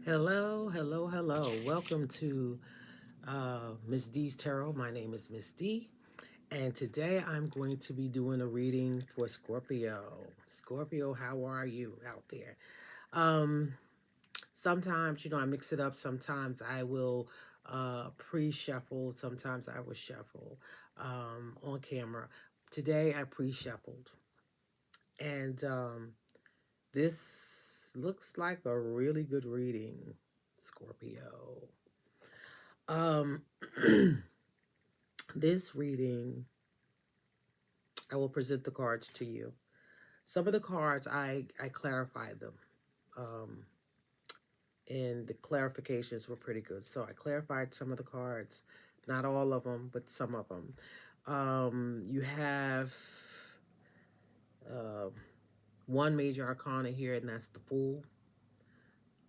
Hello, hello, hello. Welcome to Miss D's Tarot. My name is Miss D, and today I'm going to be doing a reading for Scorpio. Scorpio, how are you out there? Um, Sometimes, I mix it up. Sometimes I will pre-shuffle. Sometimes I will shuffle on camera. Today I pre-shuffled, and this looks like a really good reading, Scorpio. Um, this reading, I will present the cards to you. Some of the cards, I clarified them, um, and the clarifications were pretty good. So I clarified some of the cards, not all of them, but some of them. You have uh, one major arcana here, and that's the Fool.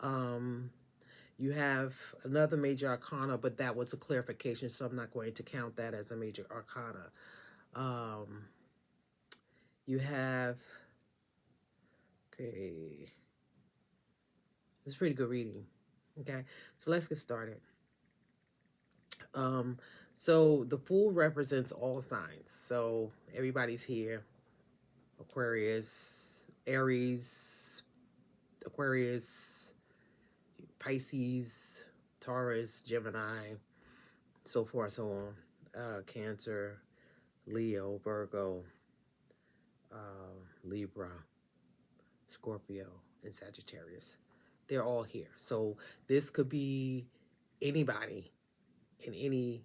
Um, you have another major arcana, but that was a clarification, so I'm not going to count that as a major arcana. Um, you have, okay, it's pretty good reading. Okay, so let's get started. Um, so the Fool represents all signs. So everybody's here: Aquarius, Aries, Aquarius, Pisces, Taurus, Gemini, so forth, so on. Cancer, Leo, Virgo, Libra, Scorpio, and Sagittarius. They're all here. So this could be anybody in any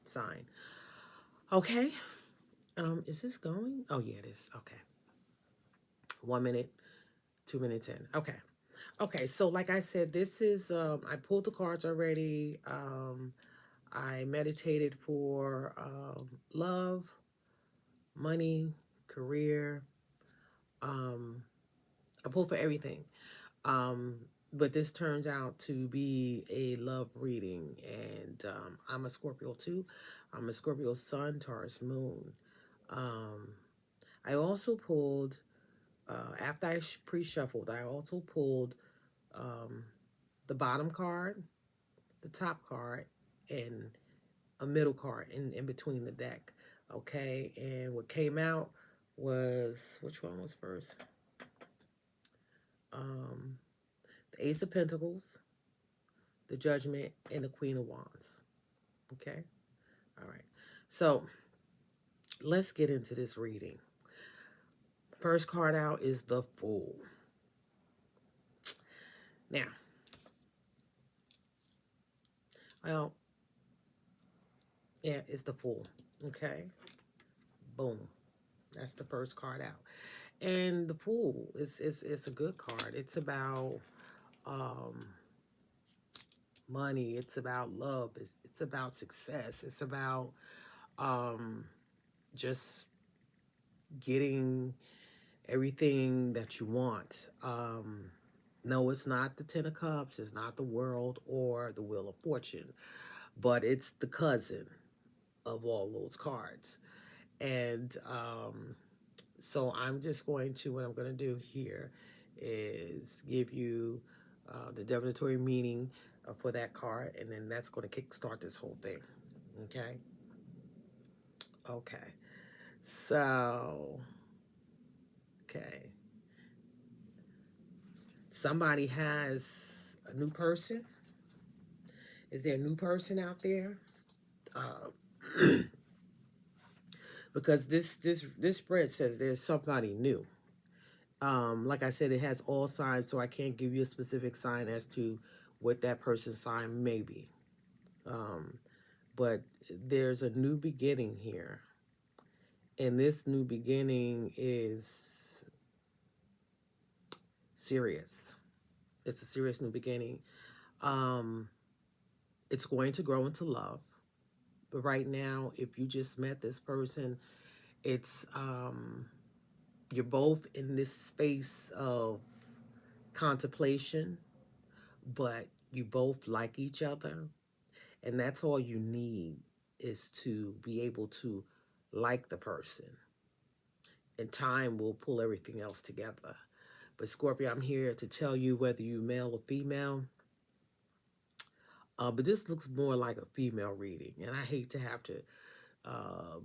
sign. Okay. Is this going? Oh yeah, it is. Okay. 1 minute, 2 minutes in. Okay. Okay. So like I said, this is I pulled the cards already. I meditated for love, money, career. Um, I pulled for everything. Um, but this turns out to be a love reading, and I'm a Scorpio too. I'm a Scorpio Sun, Taurus Moon. Um, I also pulled after I pre-shuffled. I also pulled um, the bottom card, the top card, and a middle card in between the deck. Okay, and what came out was, which one was first? Um, the Ace of Pentacles, the Judgment, and the Queen of Wands. Okay, all right. So let's get into this reading. First card out is the Fool. Now, well, yeah, it's the Fool. Okay, boom. That's the first card out. And the Fool is a good card. It's about um, money. It's about love. It's about success. It's about um, just getting everything that you want. No, it's not the Ten of Cups. It's not the World or the Wheel of Fortune, but it's the cousin of all those cards. And so I'm just going to, what I'm going to do here is give you the divinatory meaning for that card, and then that's going to kickstart this whole thing. Okay? Okay. So, okay. Somebody has a new person. Is there a new person out there? Uh, because this spread says there's somebody new. Like I said, it has all signs, so I can't give you a specific sign as to what that person's sign may be. Um, but there's a new beginning here, and this new beginning is serious. It's a serious new beginning. Um, it's going to grow into love. But right now, if you just met this person, it's you're both in this space of contemplation, but you both like each other, and that's all you need, is to be able to like the person, and time will pull everything else together. But Scorpio, I'm here to tell you whether you male or female. But this looks more like a female reading, and I hate to have to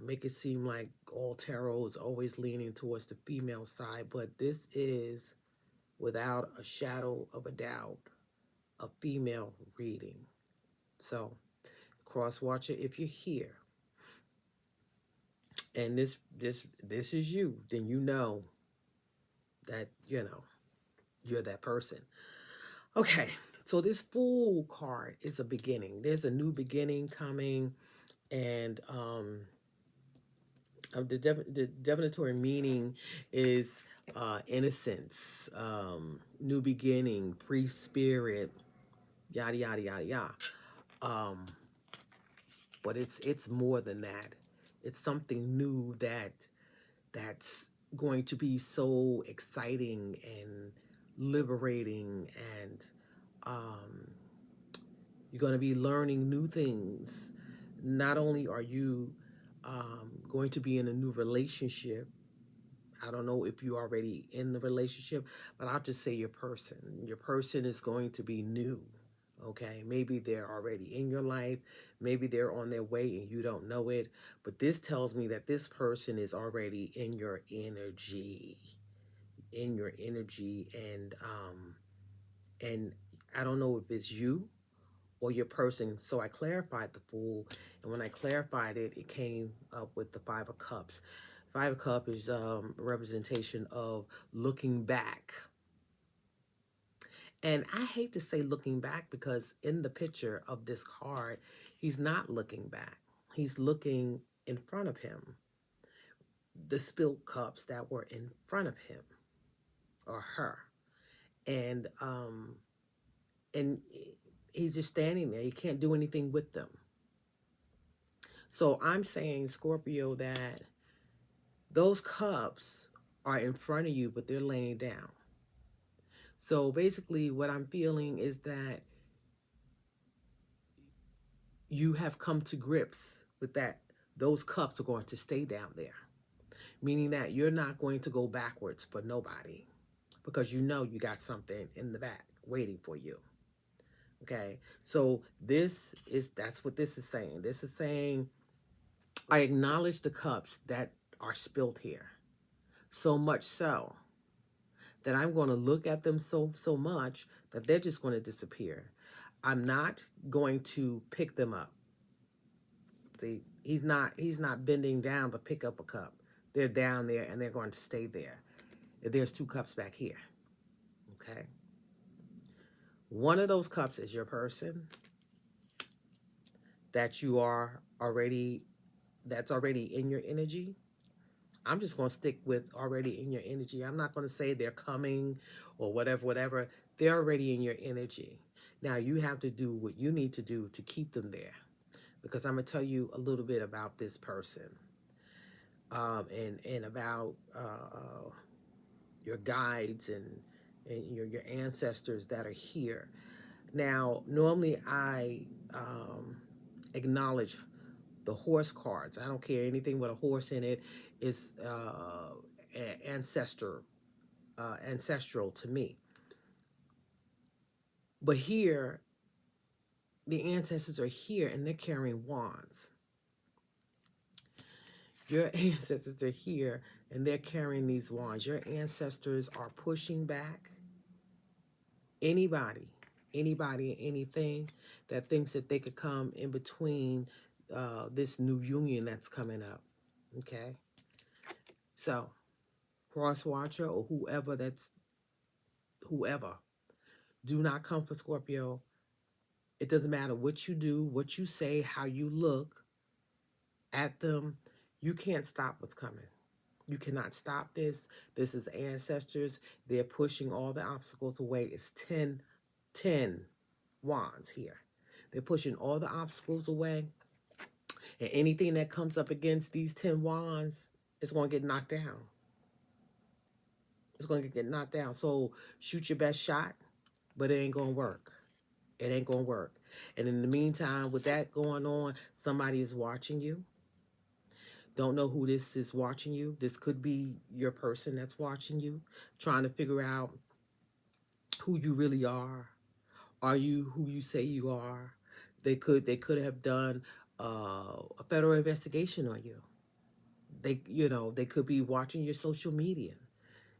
make it seem like all tarot is always leaning towards the female side, but this is, without a shadow of a doubt, a female reading. So, cross watcher, if you're here and this is you, then you know that you're that person. Okay, so this Fool card is a beginning. There's a new beginning coming, and the divinatory meaning is innocence, new beginning, free spirit, yada yada yada yada. Um, but it's more than that. It's something new that's going to be so exciting and liberating, and um, you're going to be learning new things. Not only are you going to be in a new relationship, I don't know if you're already in the relationship, but I'll just say your person. Your person is going to be new. Okay, maybe they're already in your life, maybe they're on their way and you don't know it, but this tells me that this person is already in your energy, and I don't know if it's you or your person. So I clarified the Fool, and when I clarified it, it came up with the Five of Cups. Five of Cups is a representation of looking back. And I hate to say looking back, because in the picture of this card, he's not looking back. He's looking in front of him. The spilled cups that were in front of him or her. And and he's just standing there. He can't do anything with them. So I'm saying, Scorpio, that those cups are in front of you, but they're laying down. So basically what I'm feeling is that you have come to grips with that. Those cups are going to stay down there, meaning that you're not going to go backwards for nobody, because you know you got something in the back waiting for you. Okay, so that's what this is saying. This is saying, I acknowledge the cups that are spilled here, so much so that I'm going to look at them so much that they're just going to disappear. I'm not going to pick them up. See, he's not bending down to pick up a cup. They're down there and they're going to stay there. There's two cups back here. Okay. One of those cups is your person that you are already, that's already in your energy. I'm just going to stick with already in your energy. I'm not going to say they're coming or whatever. They're already in your energy. Now you have to do what you need to do to keep them there, because I'm going to tell you a little bit about this person, and about your guides and your ancestors that are here. Now, normally I acknowledge the horse cards. I don't care anything with a horse in it is ancestral to me. But here, the ancestors are here and they're carrying wands. Your ancestors are here and they're carrying these wands. Your ancestors are pushing back anybody, anything that thinks that they could come in between this new union that's coming up. Okay, so cross watcher or whoever, do not come for Scorpio. It doesn't matter what you do, what you say, how you look at them. You can't stop what's coming. You cannot stop this. This is ancestors. They're pushing all the obstacles away. It's 10 wands here. They're pushing all the obstacles away. And anything that comes up against these 10 wands is going to get knocked down. It's going to get knocked down. So shoot your best shot, but it ain't going to work. It ain't going to work. And in the meantime, with that going on, somebody is watching you. Don't know who this is watching you. This could be your person that's watching you, trying to figure out who you really are? Are you who you say you are? They could have done a federal investigation on you. They could be watching your social media.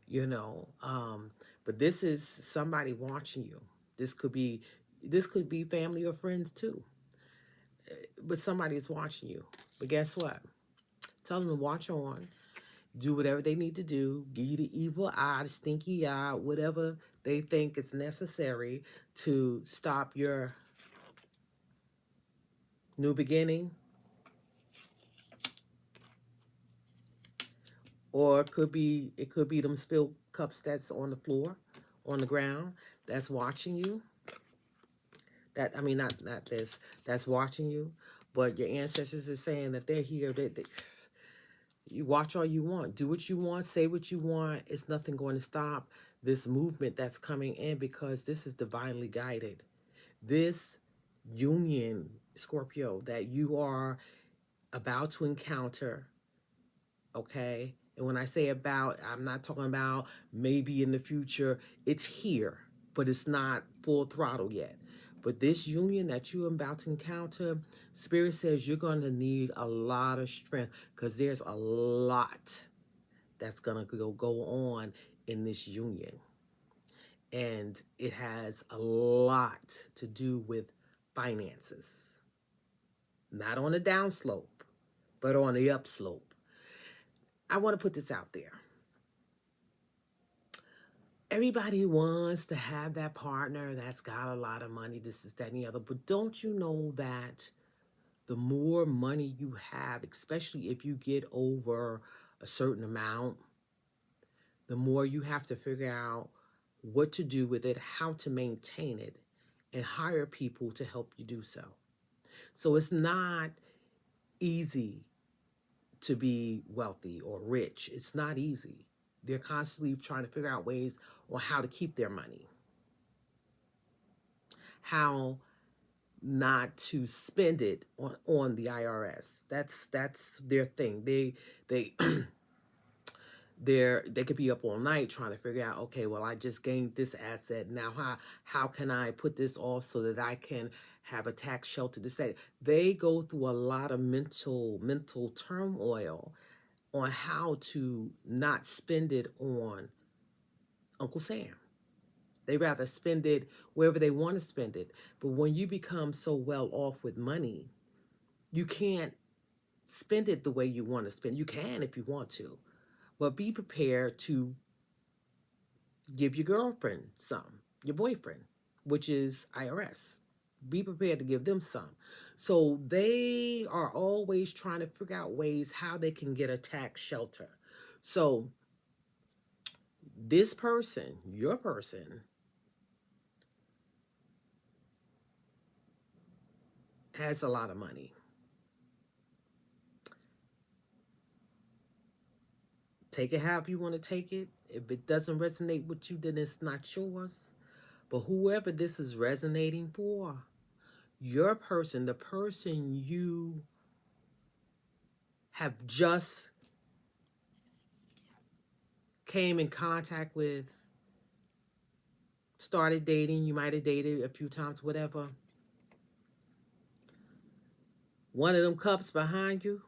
You know, but this is somebody watching you. This could be this could be family or friends too. But somebody is watching you. But guess what? Tell them to watch on, do whatever they need to do, give you the evil eye, the stinky eye, whatever they think is necessary to stop your new beginning. Or it could be them spilled cups that's on the floor, on the ground, that's watching you. That, I mean, not this, that's watching you. But your ancestors are saying that they're here. You watch all you want, do what you want, say what you want. It's nothing going to stop this movement that's coming in, because this is divinely guided. This union, Scorpio, that you are about to encounter, okay? And when I say about, I'm not talking about maybe in the future. It's here, but it's not full throttle yet. But this union that you're about to encounter, Spirit says you're going to need a lot of strength, because there's a lot that's going to go on in this union. And it has a lot to do with finances. Not on the downslope, but on the upslope. I want to put this out there. Everybody wants to have that partner that's got a lot of money, this is that and the other. But don't you know that the more money you have, especially if you get over a certain amount, the more you have to figure out what to do with it, how to maintain it, and hire people to help you do so. So it's not easy to be wealthy or rich. It's not easy. They're constantly trying to figure out ways on how to keep their money, how not to spend it on the IRS. That's their thing. They they could be up all night trying to figure out, okay, well, I just gained this asset. Now how can I put this off so that I can have a tax shelter to say? They go through a lot of mental turmoil on how to not spend it on Uncle Sam. They rather spend it wherever they want to spend it. But when you become so well off with money, you can't spend it the way you want to spend. You can if you want to, but be prepared to give your girlfriend some, your boyfriend, which is IRS. Be prepared to give them some. So they are always trying to figure out ways how they can get a tax shelter. So this person, your person, has a lot of money. Take it however you want to take it. If it doesn't resonate with you, then it's not yours. But whoever this is resonating for, your person, the person you have just came in contact with, started dating, you might have dated a few times, whatever. One of them cups behind you,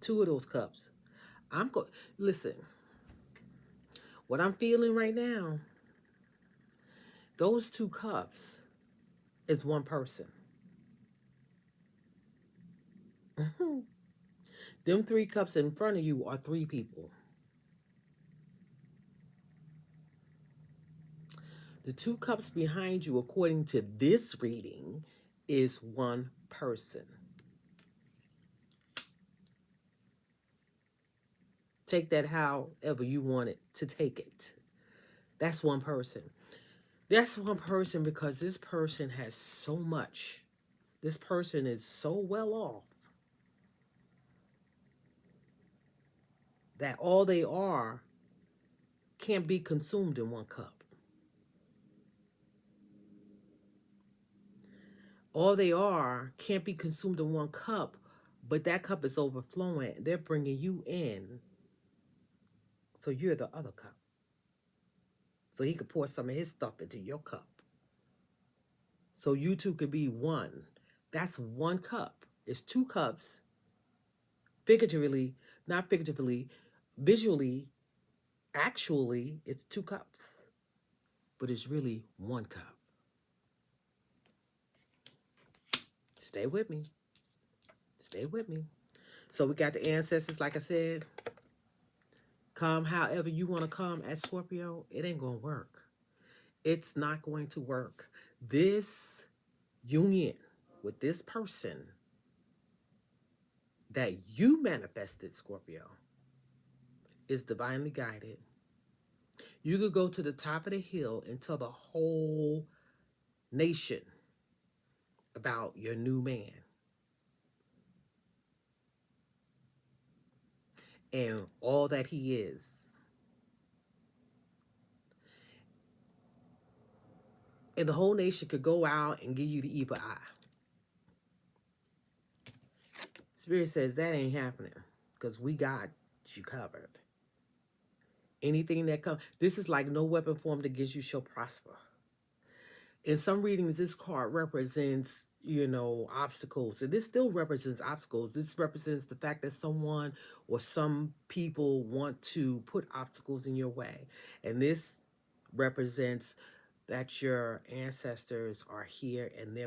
two of those cups. Listen, what I'm feeling right now, those two cups is one person. Them three cups in front of you are three people. The two cups behind you, according to this reading, is one person. Take that however you want it to take it. That's one person. That's one person because this person has so much. This person is so well off that all they are can't be consumed in one cup. All they are can't be consumed in one cup, but that cup is overflowing. They're bringing you in, so you're the other cup. so he could pour some of his stuff into your cup. So you two could be one. That's one cup. It's two cups, figuratively, not figuratively, visually, actually, it's two cups, but it's really one cup. Stay with me. Stay with me. So we got the ancestors, like I said. Come however you want to come as Scorpio. It ain't going to work. It's not going to work. This union with this person that you manifested, Scorpio, is divinely guided. You could go to the top of the hill and tell the whole nation about your new man and all that he is. And the whole nation could go out and give you the evil eye. Spirit says that ain't happening because we got you covered. Anything that comes, this is like no weapon formed against you shall prosper. In some readings, this card represents, obstacles. And this still represents obstacles. This represents the fact that someone or some people want to put obstacles in your way. And this represents that your ancestors are here and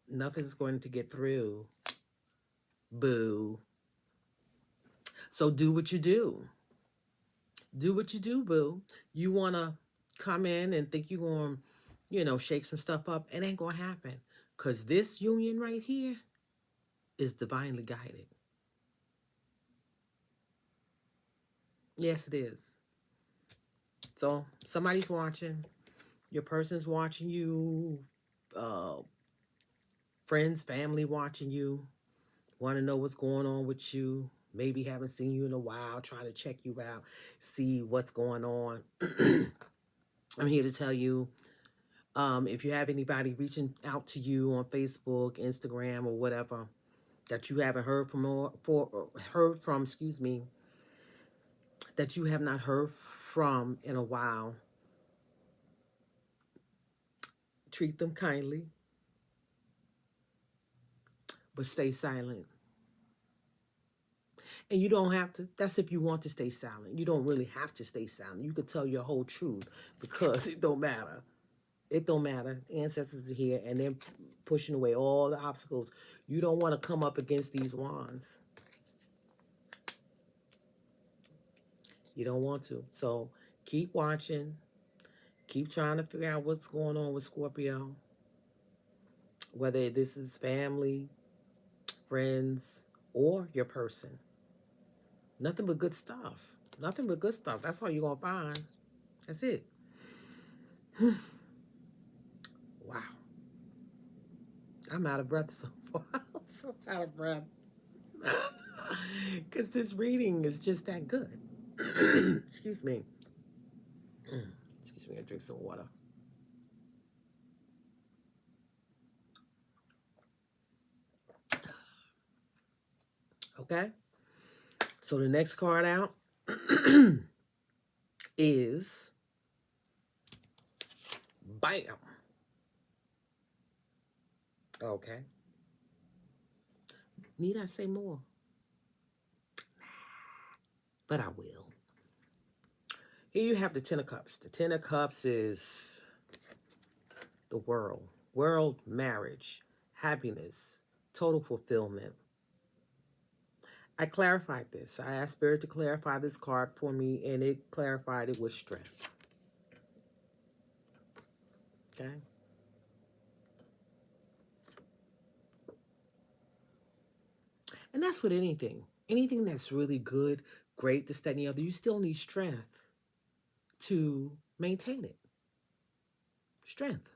nothing's going to get through. Boo. So do what you do. Do what you do, boo. You want to come in and think you're going to, shake some stuff up. It ain't going to happen. Because this union right here is divinely guided. Yes, it is. So somebody's watching. Your person's watching you. Friends, family watching you. Want to know what's going on with you. Maybe haven't seen you in a while. Trying to check you out. See what's going on. I'm here to tell you, if you have anybody reaching out to you on Facebook, Instagram, or whatever that you haven't heard from, that you have not heard from in a while, treat them kindly, but stay silent. And you don't have to. That's if you want to stay silent. You don't really have to stay silent. You could tell your whole truth because it don't matter. It don't matter. Ancestors are here and they're pushing away all the obstacles. You don't want to come up against these wands. You don't want to. So keep watching. Keep trying to figure out what's going on with Scorpio. Whether this is family, friends, or your person. Nothing but good stuff. Nothing but good stuff. That's all you're going to find. That's it. Wow. I'm out of breath so far. I'm so out of breath. Because this reading is just that good. Excuse me. Excuse me, I drink some water. Okay? So the next card out is BAM. Okay. Need I say more? But I will. Here you have the Ten of Cups. The Ten of Cups is the world. World, marriage, happiness, total fulfillment. I clarified this. I asked Spirit to clarify this card for me, and it clarified it with strength. Okay? And that's with anything. Anything that's really good, great, this, that, and the other, you still need strength to maintain it. Strength.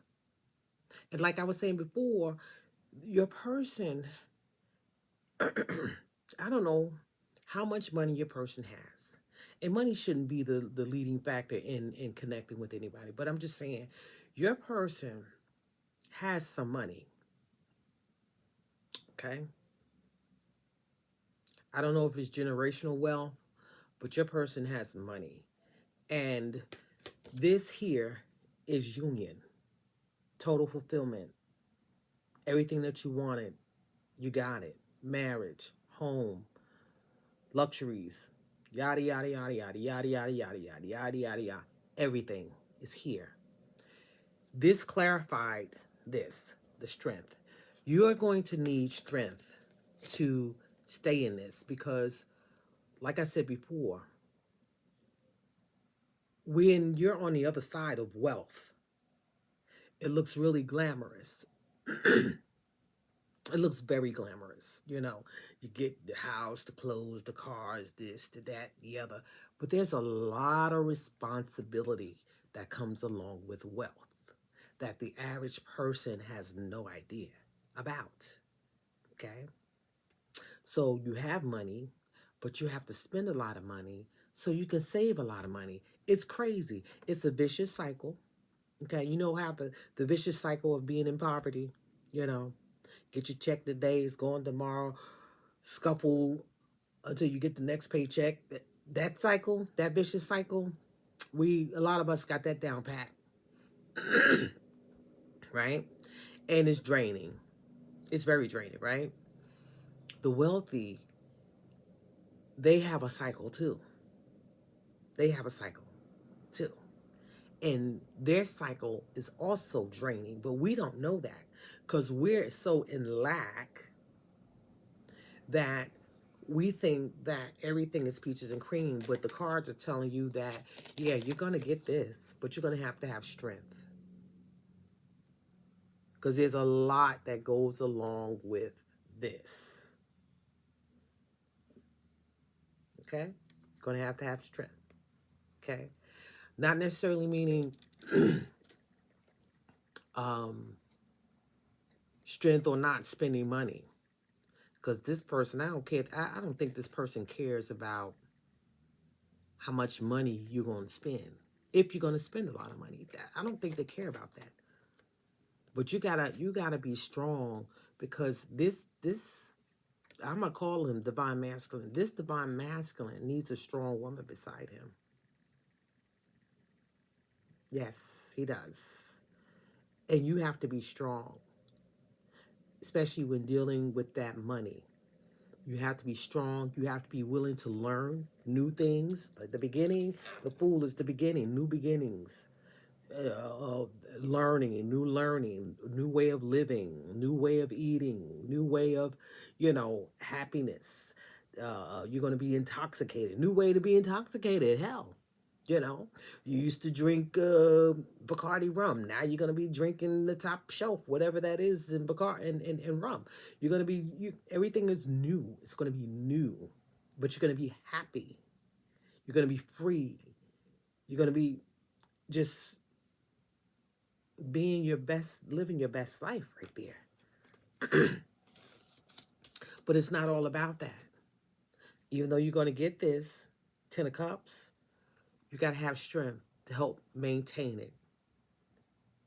And like I was saying before, your person, I don't know how much money your person has. And money shouldn't be the leading factor in connecting with anybody. But I'm just saying, your person has some money. Okay? I don't know if it's generational wealth, but your person has money. And This here is union, total fulfillment. Everything that you wanted, you got it. Marriage, home, luxuries, yada yada yada yada yada yada yada yada yada yada yada. Everything is here. This clarified this, the strength. You are going to need strength to stay in this because, like I said before, when you're on the other side of wealth, it looks really glamorous. It looks very glamorous. You get the house, the clothes, the cars, this, the that, the other. But there's a lot of responsibility that comes along with wealth that the average person has no idea about. Okay? So you have money, but you have to spend a lot of money so you can save a lot of money. It's crazy. It's a vicious cycle. Okay? You know how the vicious cycle of being in poverty, you know, get your check today, it's going tomorrow, scuffle until you get the next paycheck. That cycle, that vicious cycle, a lot of us got that down pat, right? And it's draining. It's very draining, right? The wealthy, they have a cycle too. They have a cycle too. And their cycle is also draining, but we don't know that because we're so in lack that we think that everything is peaches and cream, but the cards are telling you that, yeah, you're going to get this, but you're going to have strength because there's a lot that goes along with this. Okay? You're going to have strength. Okay? Not necessarily meaning strength or not spending money. Because this person, I don't care. I don't think this person cares about how much money you're going to spend. If you're going to spend a lot of money, I don't think they care about that. But you gotta be strong because this I'm gonna call him divine masculine. This divine masculine needs a strong woman beside him. Yes, he does. And you have to be strong, especially when dealing with that money. You have to be strong. You have to be willing to learn new things. Like the beginning, the fool is the beginning, new beginnings. uh, Learning, new way of living, new way of eating, new way of, happiness. You're going to be intoxicated, new way to be intoxicated. Hell, you used to drink Bacardi rum. Now you're going to be drinking the top shelf, whatever that is in Bacardi and rum. You're going to be, everything is new. It's going to be new, but you're going to be happy. You're going to be free. You're going to be just being your best, living your best life right there. But it's not all about that. Even though you're going to get this 10 of cups, you got to have strength to help maintain it.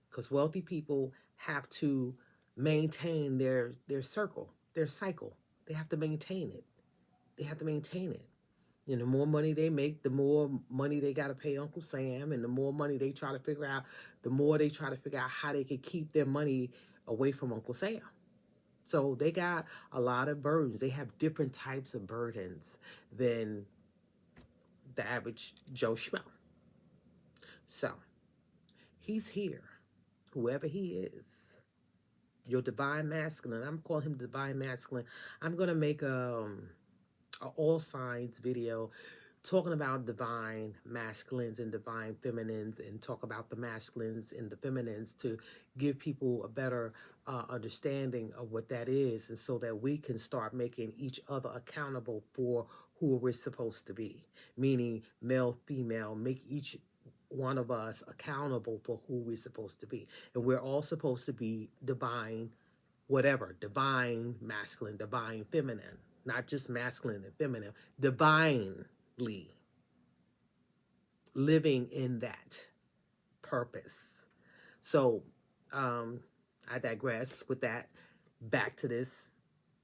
Because wealthy people have to maintain their circle, their cycle. They have to maintain it. They have to maintain it. The more money they make, the more money they got to pay Uncle Sam, and the more money they try to figure out, the more they try to figure out how they can keep their money away from Uncle Sam. So they got a lot of burdens. They have different types of burdens than the average Joe Schmo. So he's here, whoever he is. Your divine masculine. I'm calling him divine masculine. I'm gonna make a all signs video talking about divine masculines and divine feminines, and talk about the masculines and the feminines to give people a better understanding of what that is, and so that we can start making each other accountable for who we're supposed to be, meaning male, female, make each one of us accountable for who we're supposed to be. And we're all supposed to be divine, whatever, divine masculine, divine feminine, not just masculine and feminine, divinely living in that purpose. So I digress with that. Back to this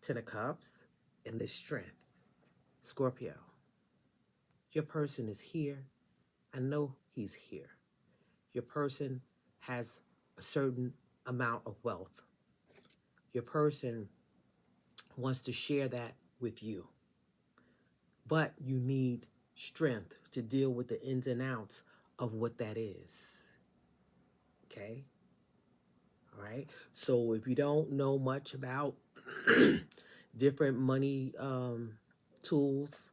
10 of Cups and this strength. Scorpio, your person is here. I know he's here. Your person has a certain amount of wealth. Your person wants to share that with you, but you need strength to deal with the ins and outs of what that is. Okay? All right. So if you don't know much about different money tools,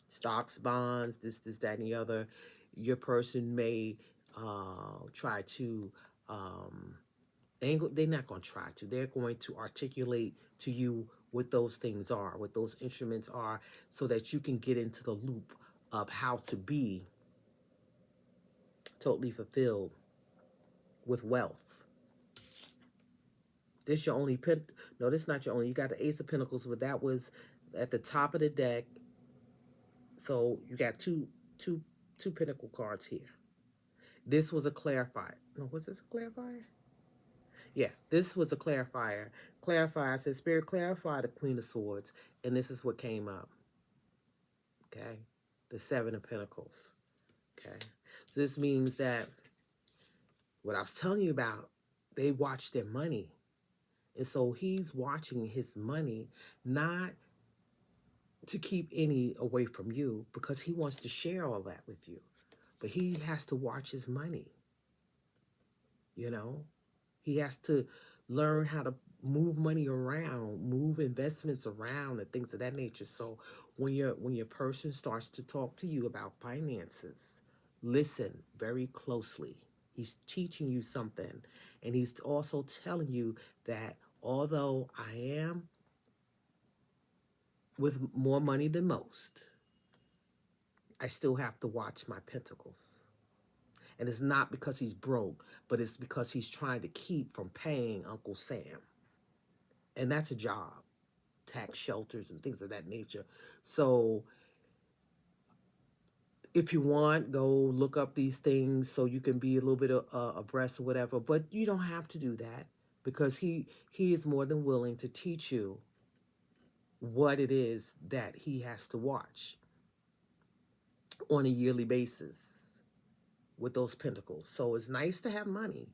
stocks, bonds, this, that, and the other, your person may try to, they're not going to try to, they're going to articulate to you what those things are, what those instruments are, so that you can get into the loop of how to be totally fulfilled with wealth. This your only pen. No, this is not your only. You got the Ace of Pentacles, but that was at the top of the deck. So you got two Pentacle cards here. This was a clarifier. No, was this a clarifier? Yeah, this was a clarifier. Clarifier says, Spirit, clarify the Queen of Swords, and this is what came up. Okay, the Seven of Pentacles. Okay, so this means that what I was telling you about, they watch their money. And so he's watching his money, not to keep any away from you, because he wants to share all that with you. But he has to watch his money. You know, he has to learn how to move money around, move investments around, and things of that nature. So when your person starts to talk to you about finances, listen very closely. He's teaching you something, and he's also telling you that although I am with more money than most, I still have to watch my pentacles. And it's not because he's broke, but it's because he's trying to keep from paying Uncle Sam. And that's a job, tax shelters and things of that nature. So if you want, go look up these things so you can be a little bit abreast or whatever. But you don't have to do that, because he is more than willing to teach you what it is that he has to watch on a yearly basis with those pentacles. So it's nice to have money,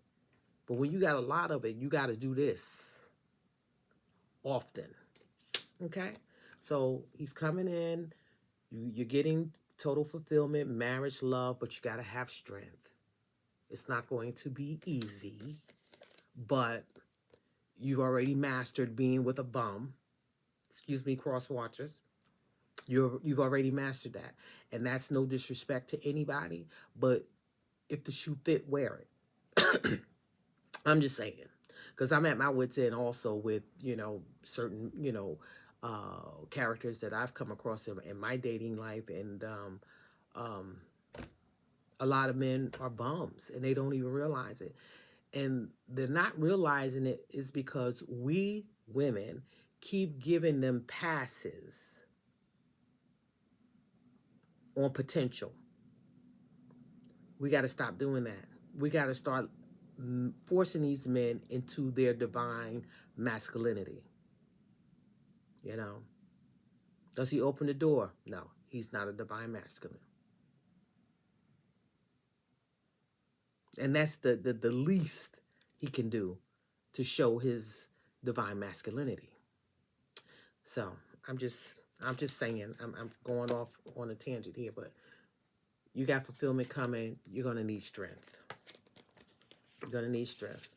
but when you got a lot of it, you got to do this often. Okay? So he's coming in, you're getting total fulfillment, marriage, love, but you got to have strength. It's not going to be easy, but you've already mastered being with a bum. Excuse me, cross watchers. You've already mastered that. And that's no disrespect to anybody, but if the shoe fit, wear it. I'm just saying, because I'm at my wit's end also with, certain, characters that I've come across in my dating life. And um, a lot of men are bums and they don't even realize it. And they're not realizing it is because we women keep giving them passes on potential. We got to stop doing that. We got to start forcing these men into their divine masculinity. You know, does he open the door? No, he's not a divine masculine. And that's the least he can do to show his divine masculinity. So I'm just saying, I'm going off on a tangent here, but you got fulfillment coming. You're gonna need strength. You're gonna need strength.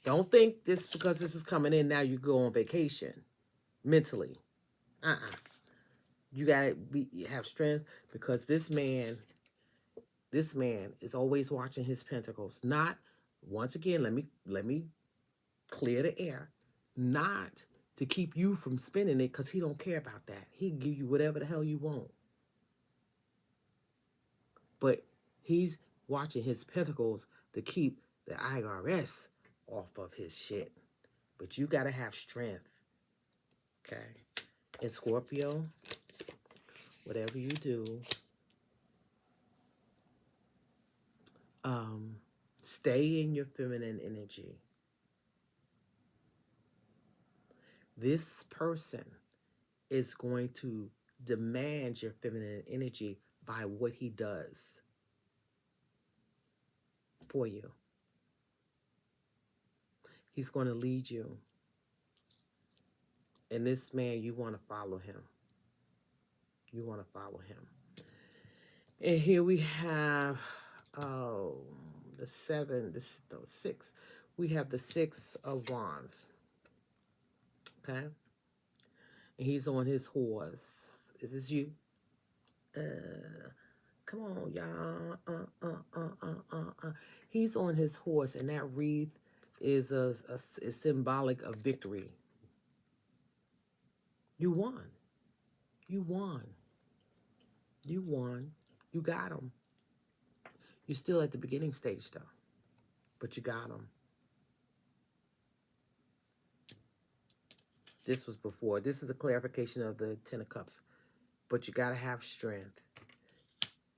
Don't think just because this is coming in now you go on vacation mentally. You gotta have strength, because this man is always watching his pentacles. Not, once again, let me clear the air. Not to keep you from spending it, because he don't care about that. He can give you whatever the hell you want. But he's watching his pentacles to keep the IRS off of his shit. But you gotta have strength. Okay? And Scorpio, whatever you do, stay in your feminine energy. This person is going to demand your feminine energy by what he does. for you. He's going to lead you. And this man, you want to follow him. You want to follow him. And here we have the six. We have the 6 of Wands. Okay? And he's on his horse. Is this you? Come on, y'all. He's on his horse, and that wreath is is symbolic of victory. You won. You won. You won. You got him. You're still at the beginning stage, though. But you got him. This was before. This is a clarification of the 10 of Cups. But you got to have strength.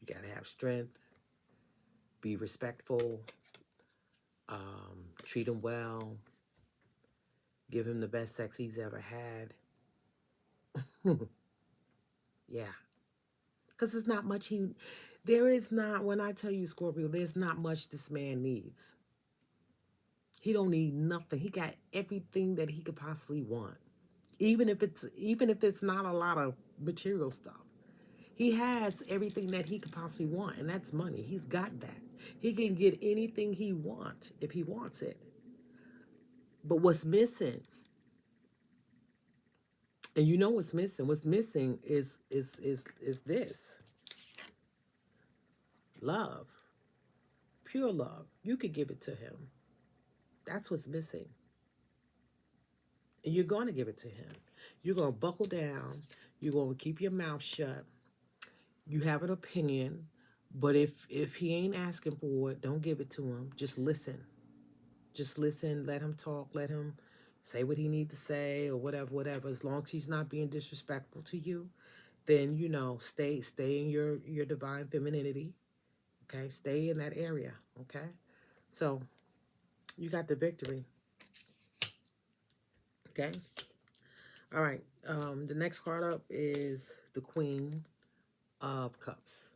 You got to have strength. Be respectful. Treat him well. Give him the best sex he's ever had. Yeah. Because there's not much there is not, when I tell you, Scorpio, there's not much this man needs. He don't need nothing. He got everything that he could possibly want. Even if it's not a lot of material stuff. He has everything that he could possibly want, and that's money. He's got that. He can get anything he wants if he wants it. But what's missing, and you know what's missing? What's missing is this. Love. Pure love. You could give it to him. That's what's missing. And you're going to give it to him. You're going to buckle down. You're going to keep your mouth shut. You have an opinion, but if he ain't asking for it, don't give it to him. Just listen. Just listen. Let him talk. Let him say what he needs to say or whatever. As long as he's not being disrespectful to you, then, you know, stay in your divine femininity. Okay? Stay in that area. Okay? So, you got the victory. Okay? All right. The next card up is the Queen of Cups.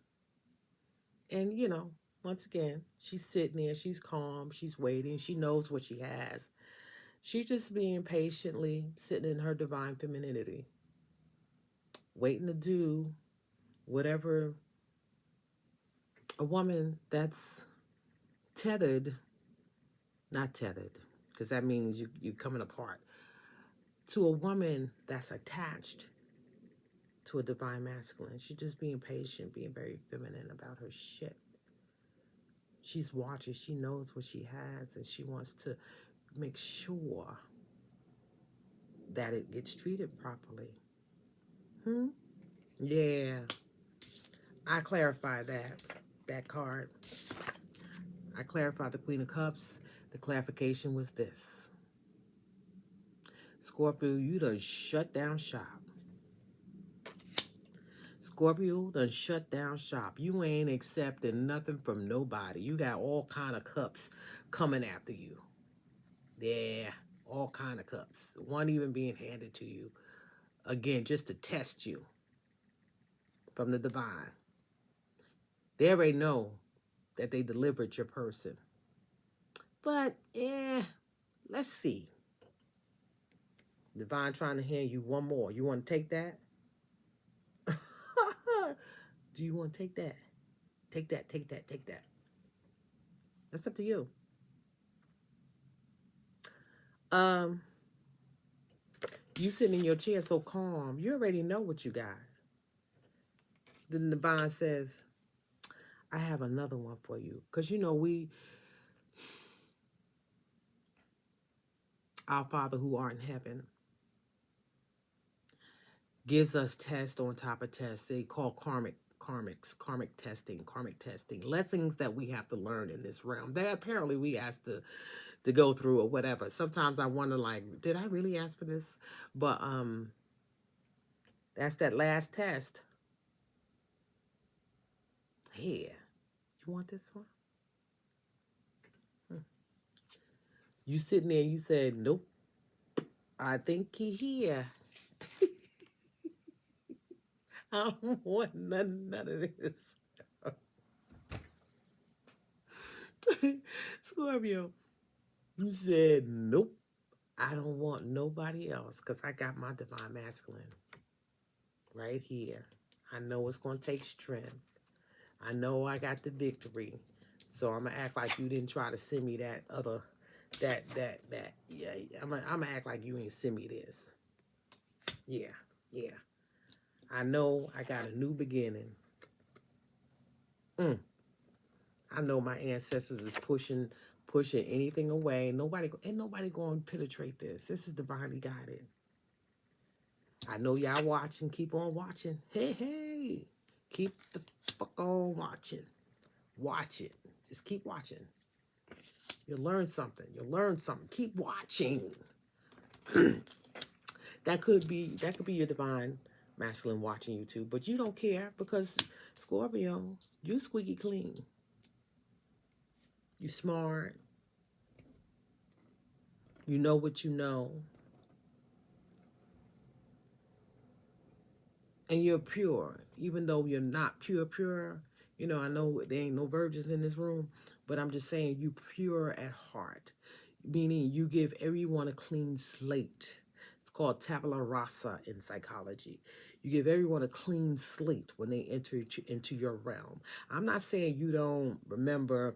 And, you know, once again, she's sitting there. She's calm. She's waiting. She knows what she has. She's just being patiently sitting in her divine femininity, waiting to do whatever a woman that's not tethered, because that means you're coming apart, to a woman that's attached to a divine masculine. She's just being patient, being very feminine about her shit. She's watching. She knows what she has, and she wants to make sure that it gets treated properly. Yeah. I clarified that card. I clarified the Queen of Cups. The clarification was this. Scorpio, you done shut down shop. Scorpio done shut down shop. You ain't accepting nothing from nobody. You got all kind of cups coming after you. Yeah, all kind of cups. One even being handed to you. Again, just to test you from the divine. They already know that they delivered your person. But, let's see. Divine trying to hand you one more. You want to take that? Do you want to take that? Take that, take that, take that. That's up to you. You sitting in your chair so calm. You already know what you got. Then the divine says, I have another one for you. Because, you know, our Father who art in heaven, gives us test on top of tests. They call karmic testing, lessons that we have to learn in this realm that apparently we asked to go through or whatever. Sometimes I wonder, like, did I really ask for this? But that's that last test. Here, you want this one? You sitting there, you said, nope, I think he here. I don't want none of this. Scorpio, you said, nope, I don't want nobody else because I got my divine masculine right here. I know it's going to take strength. I know I got the victory. So I'm going to act like you didn't try to send me that other, that. Yeah, I'm gonna act like you ain't send me this. Yeah, yeah. I know I got a new beginning. Mm. I know my ancestors is pushing anything away. Ain't nobody going to penetrate this. This is divinely guided. I know y'all watching. Keep on watching. Hey, hey. Keep the fuck on watching. Watch it. Just keep watching. You'll learn something. You'll learn something. Keep watching. That could be your divine masculine watching you too, but you don't care because Scorpio, you squeaky clean. You smart. You know what you know. And you're pure, even though you're not pure. You know, I know there ain't no virgins in this room, but I'm just saying you pure at heart, meaning you give everyone a clean slate. It's called tabula rasa in psychology. You give everyone a clean slate when they enter into your realm. I'm not saying you don't remember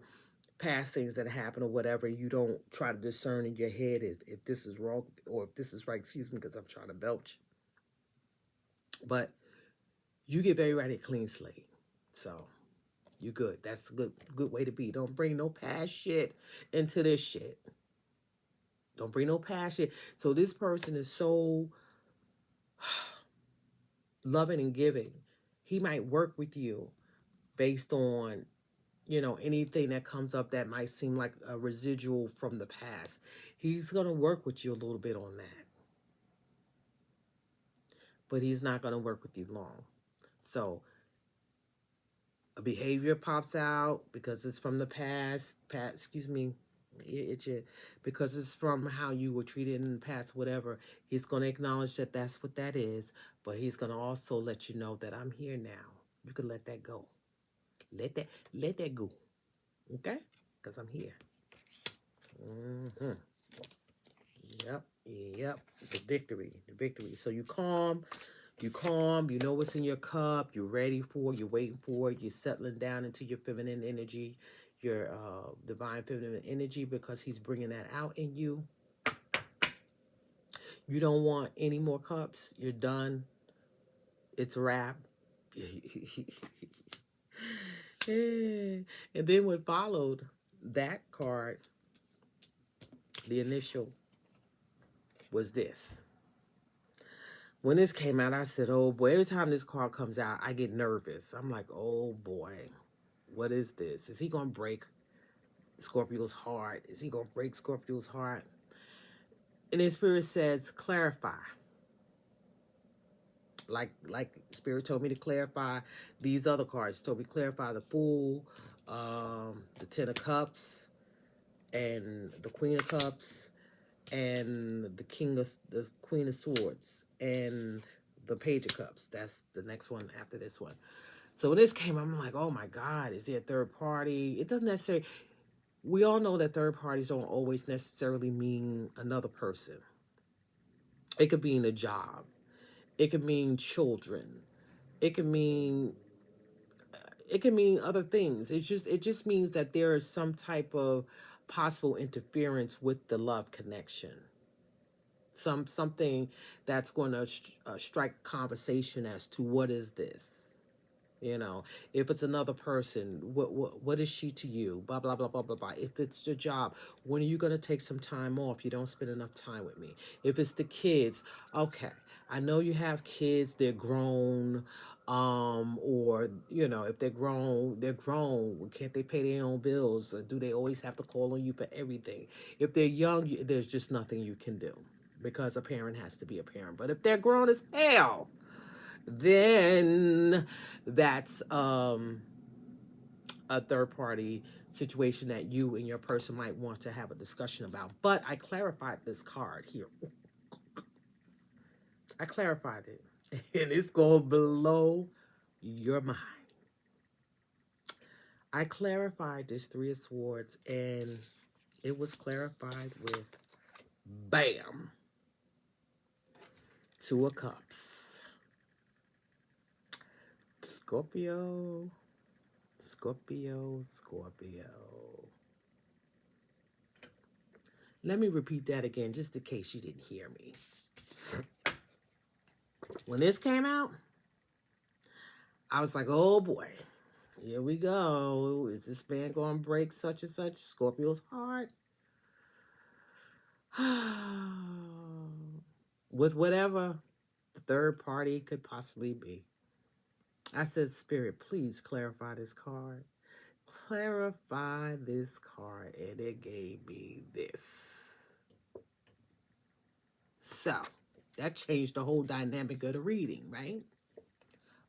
past things that happen or whatever. You don't try to discern in your head if this is wrong or if this is right. Excuse me, because I'm trying to belch. But you give everybody a clean slate. So you good. That's a good way to be. Don't bring no past shit into this shit. Don't bring no past shit. So this person is so loving and giving. He might work with you based on, anything that comes up that might seem like a residual from the past. He's going to work with you a little bit on that. But he's not going to work with you long. So a behavior pops out because it's from the past. Excuse me, because it's from how you were treated in the past, whatever. He's going to acknowledge that that's what that is, but he's going to also let you know that I'm here now. You can let that go. Let that go. Okay? Because I'm here. Mm-hmm. Yep. The victory. So you calm, you know what's in your cup, you're ready for it, you're waiting for it, you're settling down into your feminine energy, your divine feminine energy, because he's bringing that out in you. You don't want any more cups. You're done. It's a wrap. And then what followed that card, the initial, was this. When this came out, I said, oh boy, every time this card comes out, I get nervous. I'm like, oh boy, what is this? Is he going to break Scorpio's heart? Is he going to break Scorpio's heart? And then Spirit says, clarify. Like Spirit told me to clarify these other cards. Told me to clarify the Fool, the Ten of Cups, and the Queen of Cups, and the Queen of Swords, and the Page of Cups. That's the next one after this one. So when this came, I'm like, oh my God, is there a third party? It doesn't necessarily. We all know that third parties don't always necessarily mean another person. It could mean a job. It could mean children. It could mean other things. It just means that there is some type of possible interference with the love connection. Something that's going to strike a conversation as to what is this. If it's another person, what is she to you? Blah blah blah blah blah blah. If it's your job, when are you gonna take some time off? You don't spend enough time with me. If it's the kids, okay, I know you have kids. They're grown, or if they're grown, they're grown. Can't they pay their own bills? Or do they always have to call on you for everything? If they're young, there's just nothing you can do because a parent has to be a parent. But if they're grown as hell, then that's a third party situation that you and your person might want to have a discussion about. But I clarified this card here. I clarified it. And it's going to blow your mind. I clarified this Three of Swords, and it was clarified with bam, Two of Cups. Scorpio, Scorpio, Scorpio. Let me repeat that again, just in case you didn't hear me. When this came out, I was like, oh boy, here we go. Is this man going to break such and such Scorpio's heart? With whatever the third party could possibly be. I said, Spirit, please clarify this card. Clarify this card. And it gave me this. So, that changed the whole dynamic of the reading, right?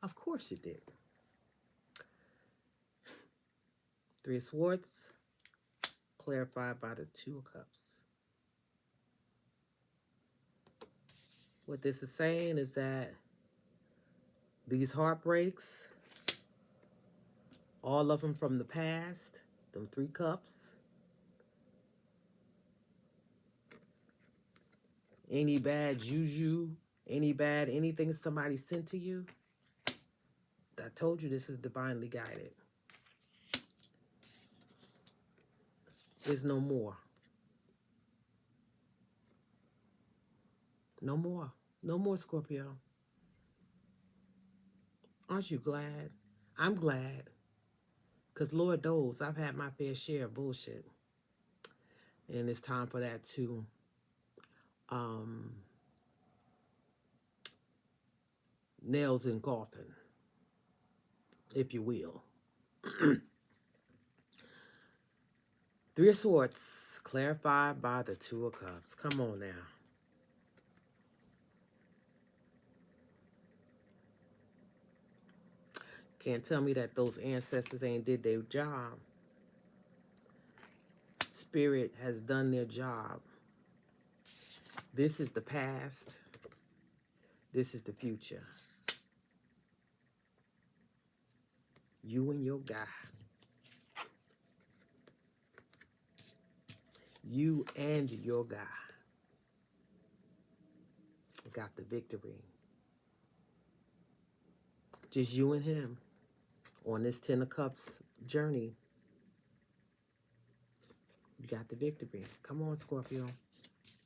Of course it did. Three of Swords, clarified by the Two of Cups. What this is saying is that these heartbreaks, all of them from the past, them three cups, any bad juju, any bad anything somebody sent to you, I told you this is divinely guided. There's no more. No more. No more, Scorpio. Aren't you glad? I'm glad. Because Lord knows I've had my fair share of bullshit. And it's time for that to nails in coffin, if you will. Three of Swords, clarified by the Two of Cups. Come on now. Can't tell me that those ancestors ain't did their job. Spirit has done their job. This is the past. This is the future. You and your guy. You and your guy got the victory. Just you and him on this Ten of Cups journey. You got the victory. Come on, Scorpio.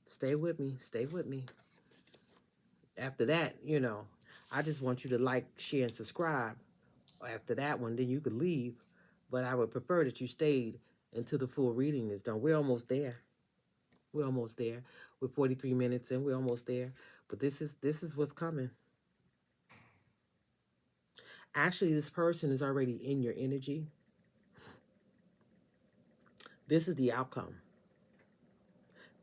Stay with me. Stay with me. After that, you know, I just want you to like, share, and subscribe. After that one, then you could leave. But I would prefer that you stayed until the full reading is done. We're almost there. We're almost there. We're 43 minutes in. We're almost there. But this is what's coming. Actually, this person is already in your energy. This is the outcome.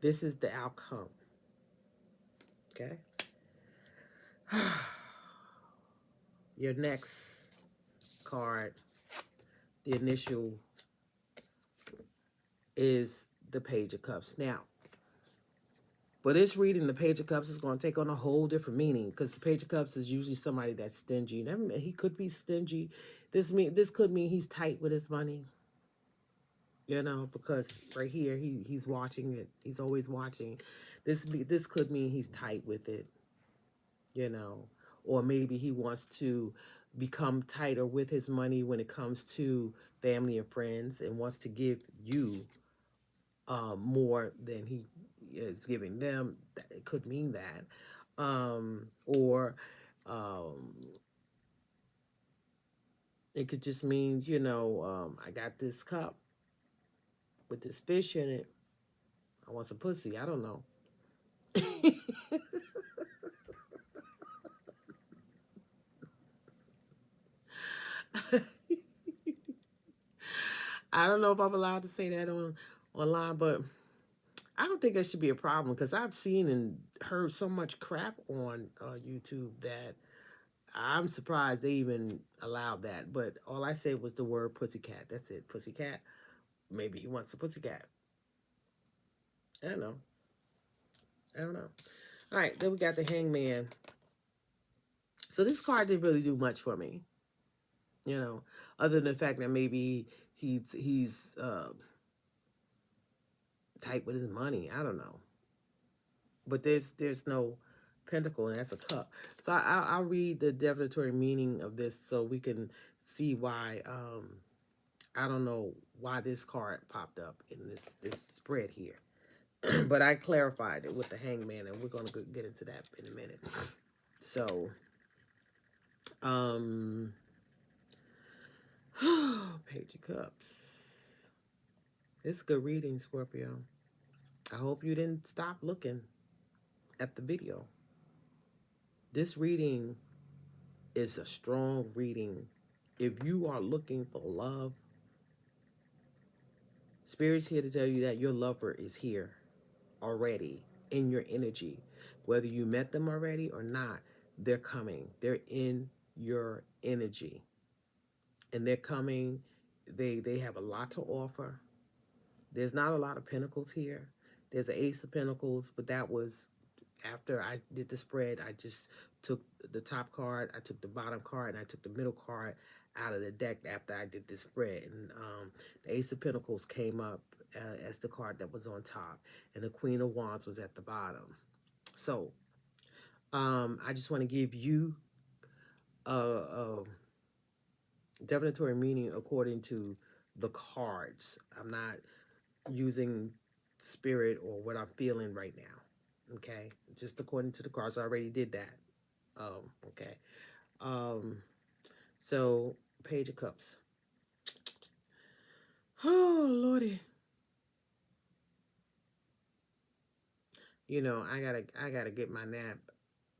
This is the outcome. Okay? Your next card, the initial, is the Page of Cups. Now, for this reading, the Page of Cups is going to take on a whole different meaning, because the Page of Cups is usually somebody that's stingy. He could be stingy. This could mean he's tight with his money. You know, because right here he's watching it. He's always watching. This could mean he's tight with it. You know, or maybe he wants to become tighter with his money when it comes to family and friends, and wants to give you more than he is giving them. It could mean that. Or it could just mean, you know, I got this cup with this fish in it. I want some pussy. I don't know. I don't know if I'm allowed to say that online, but I don't think that should be a problem, because I've seen and heard so much crap on YouTube that I'm surprised they even allowed that. But all I said was the word pussycat. That's it, pussycat. Maybe he wants a pussycat. I don't know. I don't know. All right, then we got the Hangman. So this card didn't really do much for me. You know, other than the fact that maybe he's tight with his money. I don't know, but there's no pentacle, and that's a cup. So I'll read the divinatory meaning of this so we can see why. I don't know why this card popped up in this spread here, but I clarified it with the Hangman, and we're gonna get into that in a minute. So, um, Page of Cups. It's good reading, Scorpio. I hope you didn't stop looking at the video. This reading is a strong reading. If you are looking for love, Spirit's here to tell you that your lover is here already in your energy. Whether you met them already or not, they're coming. They're in your energy. And they're coming. They have a lot to offer. There's not a lot of pentacles here. There's an Ace of Pentacles, but that was after I did the spread. I just took the top card, I took the bottom card, and I took the middle card out of the deck after I did this spread. And the Ace of Pentacles came up as the card that was on top, and the Queen of Wands was at the bottom. So I just want to give you a divinatory meaning according to the cards. I'm not using spirit or what I'm feeling right now. Okay, just according to the cards. I already did that. Okay. So Page of Cups. Oh Lordy. You know, I gotta get my nap.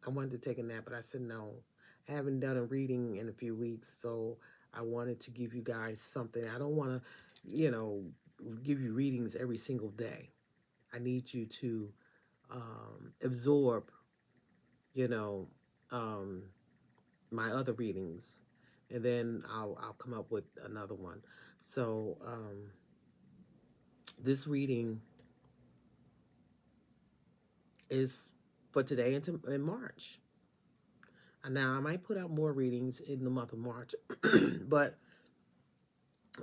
I wanted to take a nap, but I said no. I haven't done a reading in a few weeks, so I wanted to give you guys something. I don't want to, you know, give you readings every single day. I need you to absorb, you know, my other readings, and then I'll come up with another one. So this reading is for today in March. Now I might put out more readings in the month of March, but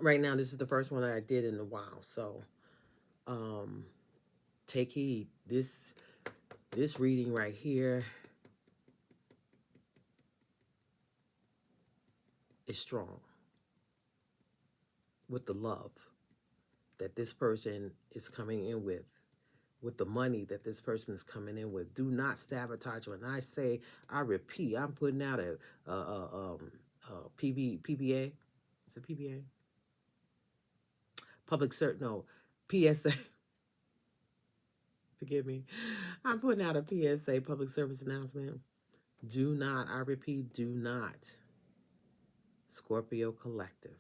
right now this is the first one that I did in a while. So take heed. This reading right here is strong with the love that this person is coming in with the money that this person is coming in with. Do not sabotage. When I say, I repeat, I'm putting out a PBA. It's a PBA? Public cert, no, PSA. Forgive me. I'm putting out a PSA, public service announcement. Do not, I repeat, do not, Scorpio Collective,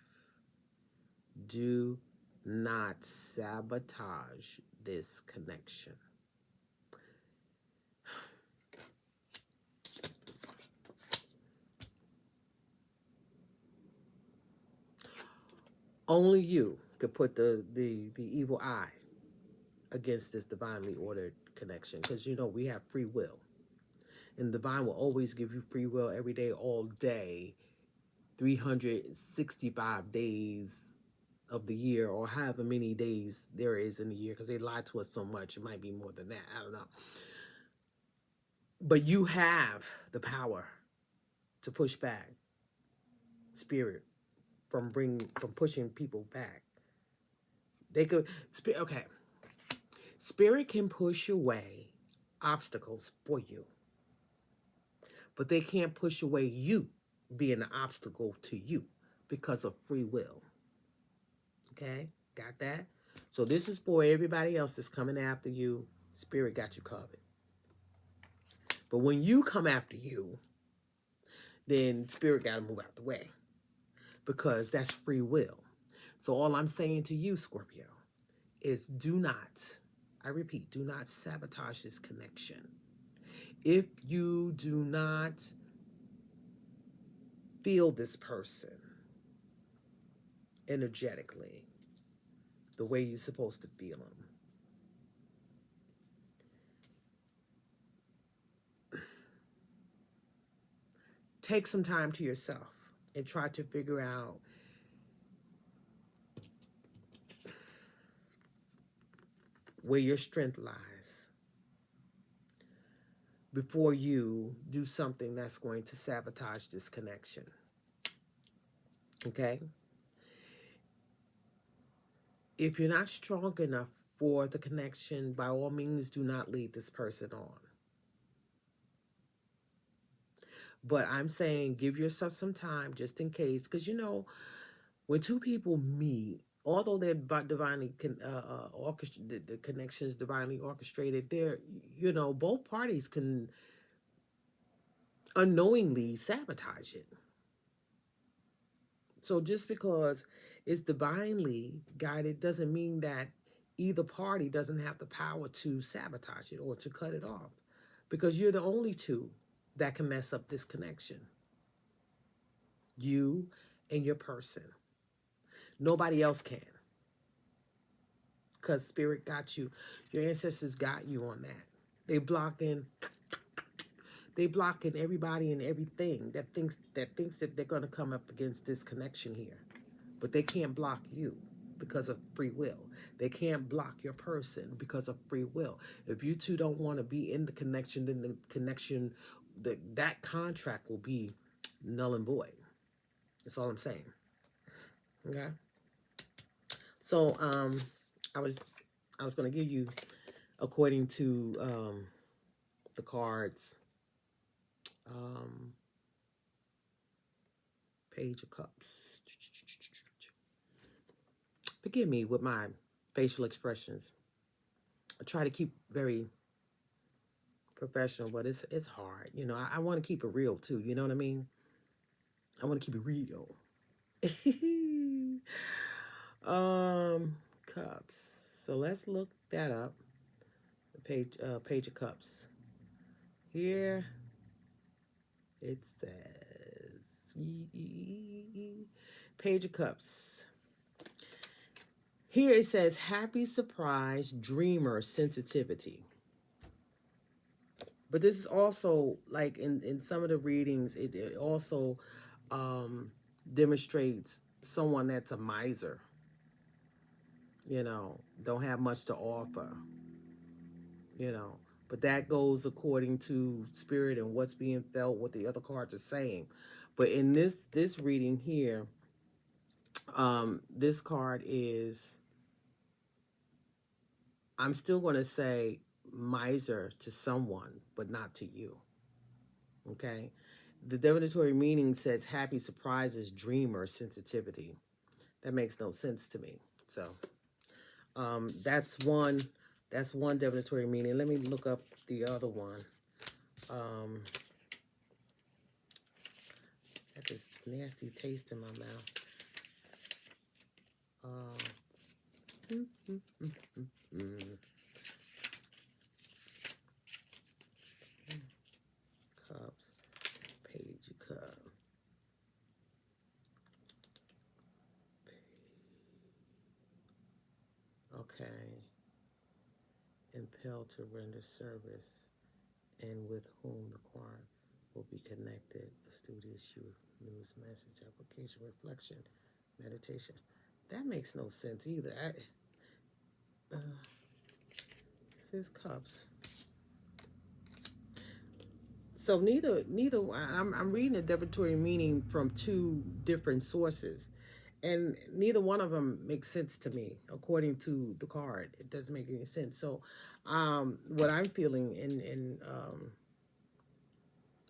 do not sabotage this connection. Only you could put the evil eye against this divinely ordered connection, because you know we have free will, and divine will always give you free will every day, all day, 365 days of the year, or however many days there is in the year, because they lie to us so much. It might be more than that, I don't know, but you have the power to push back spirit from pushing people back. They could okay, spirit can push away obstacles for you, but they can't push away you being an obstacle to you because of free will. Okay, got that? So this is for everybody else that's coming after you. Spirit got you covered. But when you come after you, then spirit got to move out the way, because that's free will. So all I'm saying to you, Scorpio, is do not, I repeat, do not sabotage this connection. If you do not feel this person energetically the way you're supposed to feel them, take some time to yourself. and try to figure out where your strength lies before you do something that's going to sabotage this connection. Okay? If you're not strong enough for the connection, by all means, do not lead this person on. But I'm saying give yourself some time just in case, because when two people meet, although they're divinely orchestrated, the connection is divinely orchestrated. They're both parties can unknowingly sabotage it. So just because it's divinely guided doesn't mean that either party doesn't have the power to sabotage it or to cut it off, because you're the only two that can mess up this connection. You and your person. Nobody else can, because spirit got you. Your ancestors got you on that. They blocking everybody and everything that they're going to come up against this connection here. But they can't block you because of free will. They can't block your person because of free will. If you two don't want to be in the connection, then the connection, that contract will be null and void. That's all I'm saying. Okay. So I was going to give you, according to the cards, Page of Cups. Forgive me with my facial expressions. I try to keep very professional, but it's hard. I want to keep it real too. You know what I mean? I want to keep it real. Cups. So let's look that up. The Page of Cups. Here it says Page of Cups. Here it says happy surprise, dreamer, sensitivity. But this is also, like in some of the readings, it also demonstrates someone that's a miser. Don't have much to offer. But that goes according to spirit and what's being felt, what the other cards are saying. But in this reading here, this card is, I'm still going to say miser to someone, but not to you. Okay? The divinatory meaning says happy surprises, dreamer, sensitivity. That makes no sense to me. So that's one divinatory meaning. Let me look up the other one. Got this nasty taste in my mouth. Cups, Page of Cups. Okay. Impelled to render service, and with whom the choir will be connected. A studious youth, news, message, application, reflection, meditation. That makes no sense either. This is Cups. So neither I'm reading the divinatory meaning from two different sources, and neither one of them makes sense to me according to the card. It doesn't make any sense. So what I'm feeling in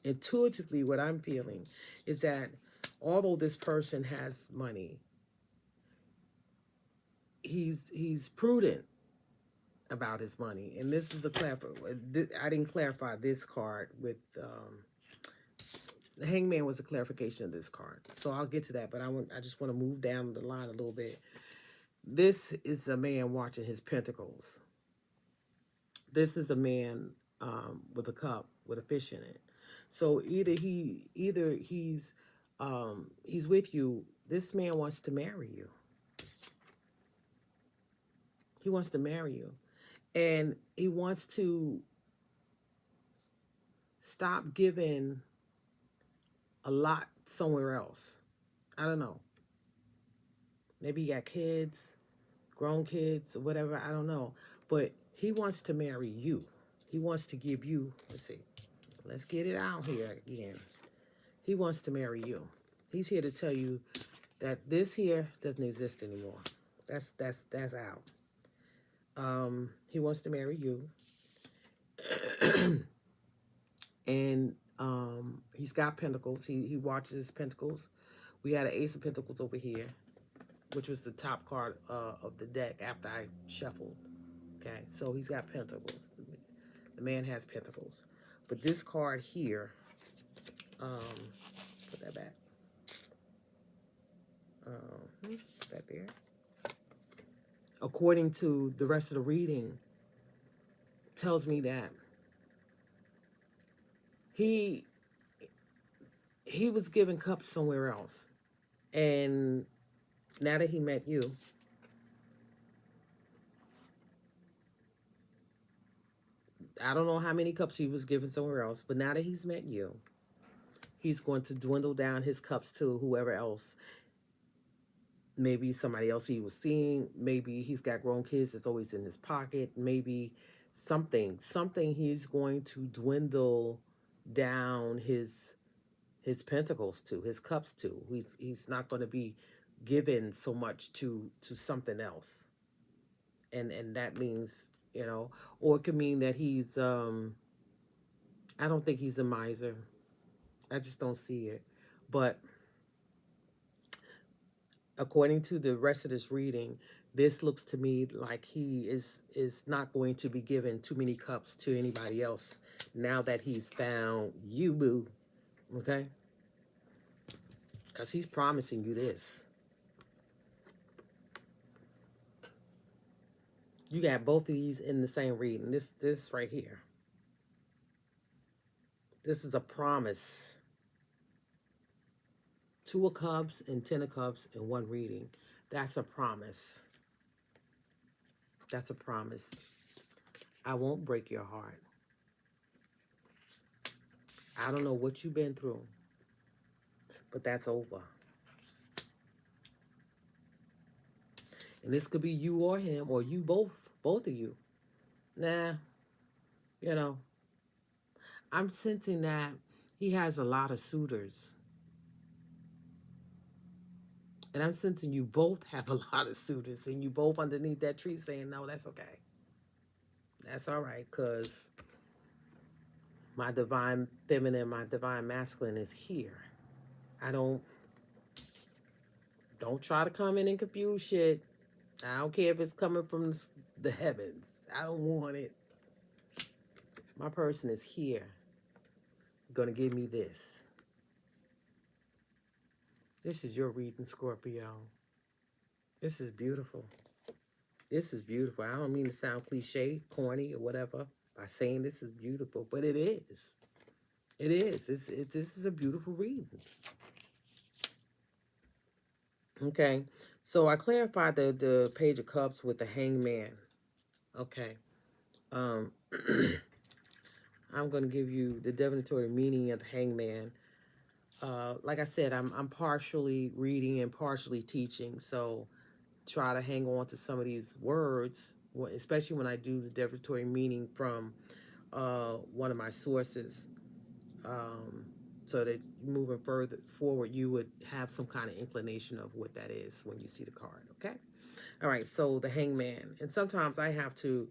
intuitively, what I'm feeling is that although this person has money, he's prudent about his money. And this is I didn't clarify this card with the Hangman was a clarification of this card, so I'll get to that. But I just want to move down the line a little bit. This is a man watching his pentacles. This is a man with a cup with a fish in it. So either he's with you. This man wants to marry you. He wants to marry you, and he wants to stop giving a lot somewhere else. I don't know. Maybe you got kids, grown kids, or whatever. I don't know. But he wants to marry you. He wants to give you, let's see, let's get it out here again. He wants to marry you. He's here to tell you that this here doesn't exist anymore. That's out. He wants to marry you, and he's got pentacles. He watches his pentacles. We had an Ace of Pentacles over here, which was the top card of the deck after I shuffled. Okay, so he's got pentacles. The man has pentacles, but this card here, um, put that back. Put that there. According to the rest of the reading, tells me that he was given cups somewhere else, and now that he met you, I don't know how many cups he was given somewhere else, but now that he's met you, he's going to dwindle down his cups to whoever else. Maybe somebody else he was seeing. Maybe he's got grown kids that's always in his pocket. Maybe something he's going to dwindle down his pentacles to, his cups to. He's not going to be given so much to something else. And that means, you know, or it could mean that he's I don't think he's a miser. I just don't see it. But according to the rest of this reading, this looks to me like he is not going to be given too many cups to anybody else now that he's found you, boo. Okay? Because he's promising you this. You got both of these in the same reading. This right here. This is a promise. Two of Cups and Ten of Cups in one reading. That's a promise. That's a promise. I won't break your heart. I don't know what you've been through, but that's over. And this could be you or him, or you both of you. Nah, you know, I'm sensing that he has a lot of suitors. And I'm sensing you both have a lot of suitors, and you both underneath that tree saying, no, that's okay. That's all right, because my divine feminine, my divine masculine is here. I don't try to come in and confuse shit. I don't care if it's coming from the heavens. I don't want it. My person is here. Gonna give me this. This is your reading, Scorpio. This is beautiful. This is beautiful. I don't mean to sound cliche, corny, or whatever by saying this is beautiful, but it is. It is. This is a beautiful reading. Okay. So I clarified the Page of Cups with the Hangman. Okay. Um, I'm going to give you the divinatory meaning of the Hangman. Like I said, I'm partially reading and partially teaching, so try to hang on to some of these words, especially when I do the divinatory meaning from one of my sources, so that moving further forward, you would have some kind of inclination of what that is when you see the card. Okay. All right. So the Hangman, and sometimes I have to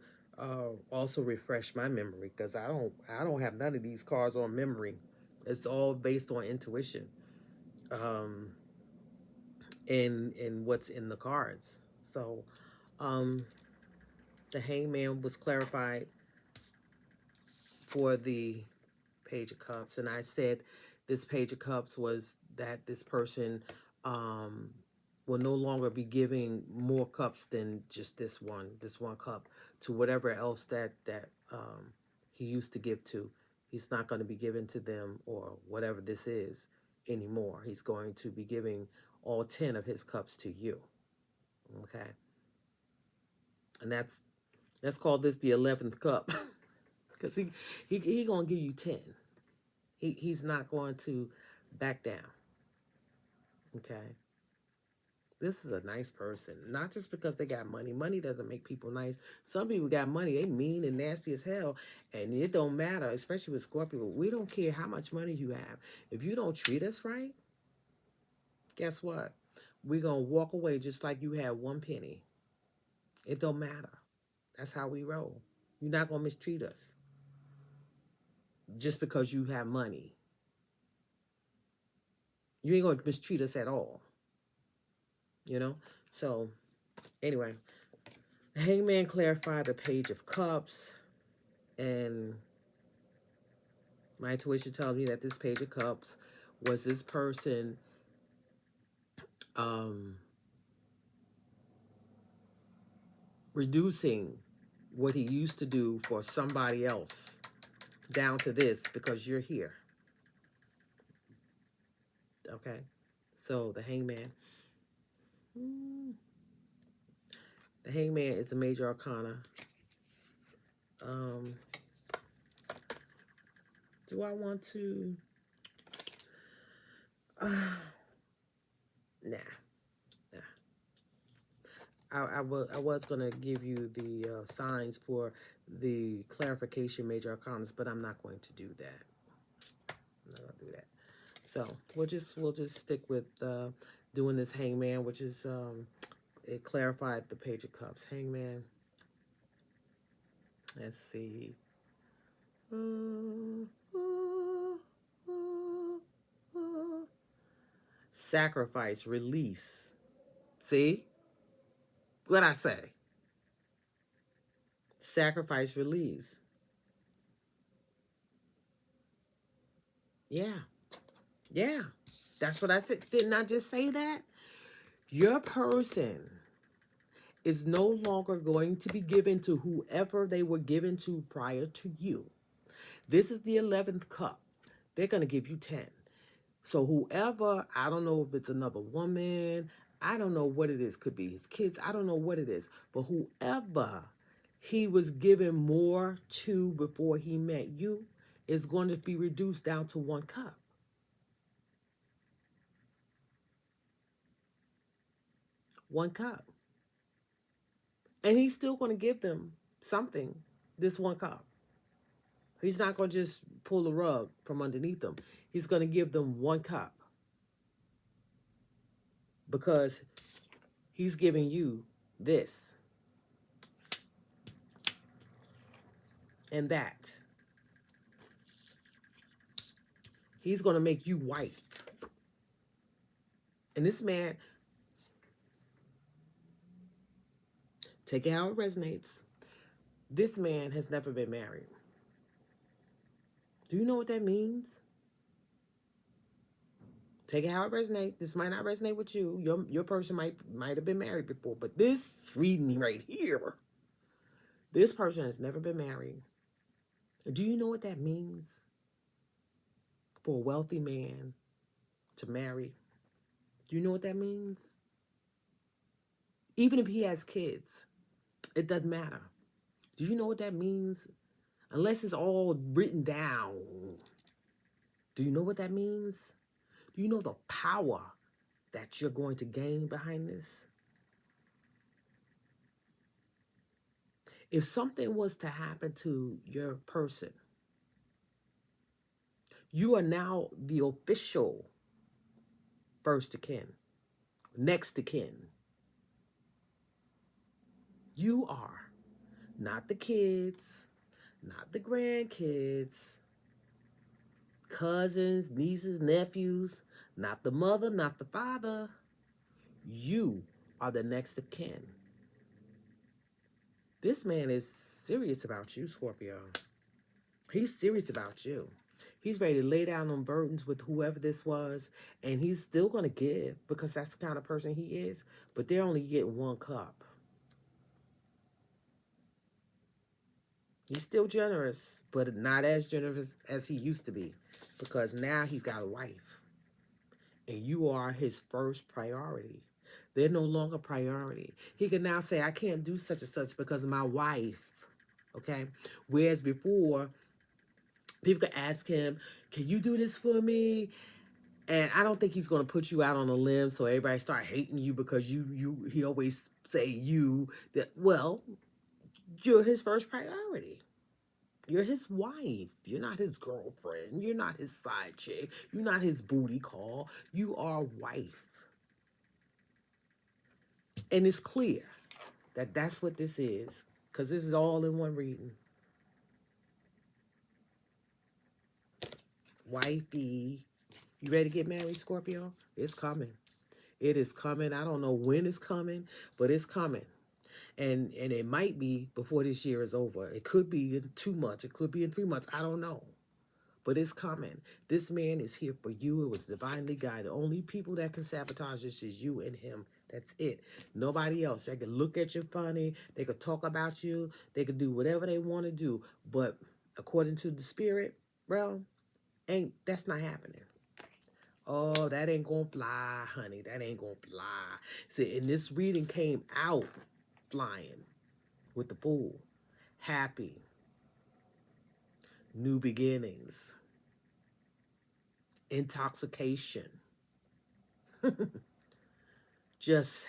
also refresh my memory because I don't have none of these cards on memory. It's all based on intuition, um, in what's in the cards. So the Hangman was clarified for the Page of Cups, and I said this Page of Cups was that this person will no longer be giving more cups than just this one cup to whatever else that he used to give to. He's not going to be giving to them or whatever this is anymore. He's going to be giving all 10 of his cups to you. Okay, and let's call this the 11th cup because he gonna give you 10. He's not going to back down. Okay. This is a nice person. Not just because they got money. Money doesn't make people nice. Some people got money. They mean and nasty as hell. And it don't matter, especially with Scorpio. We don't care how much money you have. If you don't treat us right, guess what? We're going to walk away just like you had one penny. It don't matter. That's how we roll. You're not going to mistreat us just because you have money. You ain't going to mistreat us at all. You know? So, anyway, Hangman clarified the Page of Cups. And my intuition tells me that this Page of Cups was this person um, reducing what he used to do for somebody else down to this because you're here. Okay? So the Hangman. The Hangman is a major arcana. Do I want to? Nah. I was going to give you the signs for the clarification major arcanas, but I'm not going to do that. I'm not going to do that. So we'll just stick with doing this Hangman, which is it clarified the Page of Cups. Hangman. Let's see. Sacrifice, release. See? What I say? Sacrifice, release. Yeah. Yeah. That's what I said. Didn't I just say that? Your person is no longer going to be given to whoever they were given to prior to you. This is the 11th cup. They're going to give you 10. So whoever, I don't know if it's another woman, I don't know what it is. Could be his kids. I don't know what it is. But whoever he was given more to before he met you is going to be reduced down to 1 cup. One cup. And he's still going to give them something, this 1 cup. He's not going to just pull the rug from underneath them. He's going to give them 1 cup. Because he's giving you this. And that. He's going to make you white. And this man, take it how it resonates. This man has never been married. Do you know what that means? Take it how it resonates. This might not resonate with you. Your person might have been married before. But this reading right here, this person has never been married. Do you know what that means? For a wealthy man to marry. Do you know what that means? Even if he has kids, it doesn't matter. Do you know what that means? Unless it's all written down. Do you know what that means? Do you know the power that you're going to gain behind this? If something was to happen to your person, you are now the official first of kin, next of kin. You are, not the kids, not the grandkids, cousins, nieces, nephews, not the mother, not the father. You are the next of kin. This man is serious about you, Scorpio. He's serious about you. He's ready to lay down on burdens with whoever this was, and he's still going to give because that's the kind of person he is, but they're only getting 1 cup. He's still generous, but not as generous as he used to be because now he's got a wife, and you are his first priority. They're no longer priority. He can now say, I can't do such and such because of my wife, okay? Whereas before, people could ask him, can you do this for me? And I don't think he's going to put you out on a limb so everybody start hating you because he always say you that, well, you're his first priority. You're his wife. You're not his girlfriend. You're not his side chick. You're not his booty call. You are wife. And it's clear that that's what this is, because this is all in one reading. Wifey. You ready to get married, Scorpio? It's coming. It is coming. I don't know when it's coming, but it's coming. And it might be before this year is over. It could be in 2 months. It could be in 3 months. I don't know. But it's coming. This man is here for you. It was divinely guided. The only people that can sabotage this is you and him. That's it. Nobody else. They can look at you funny. They could talk about you. They could do whatever they want to do. But according to the spirit realm, that's not happening. Oh, that ain't gonna fly, honey. That ain't gonna fly. See, and this reading came out flying with the Fool. Happy. New beginnings. Intoxication. just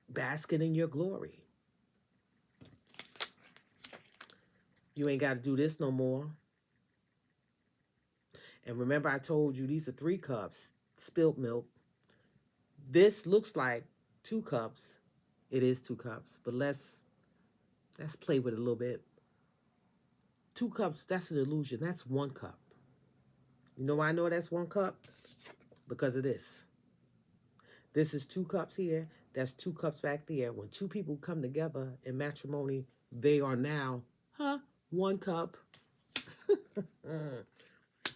basking in your glory. You ain't got to do this no more. And remember, I told you these are 3 cups, spilled milk. This looks like 2 cups. It is 2 cups, but let's play with it a little bit. 2 cups, that's an illusion. That's 1 cup. You know why I know that's 1 cup? Because of this. This is 2 cups here. That's 2 cups back there. When 2 people come together in matrimony, they are now, 1 cup.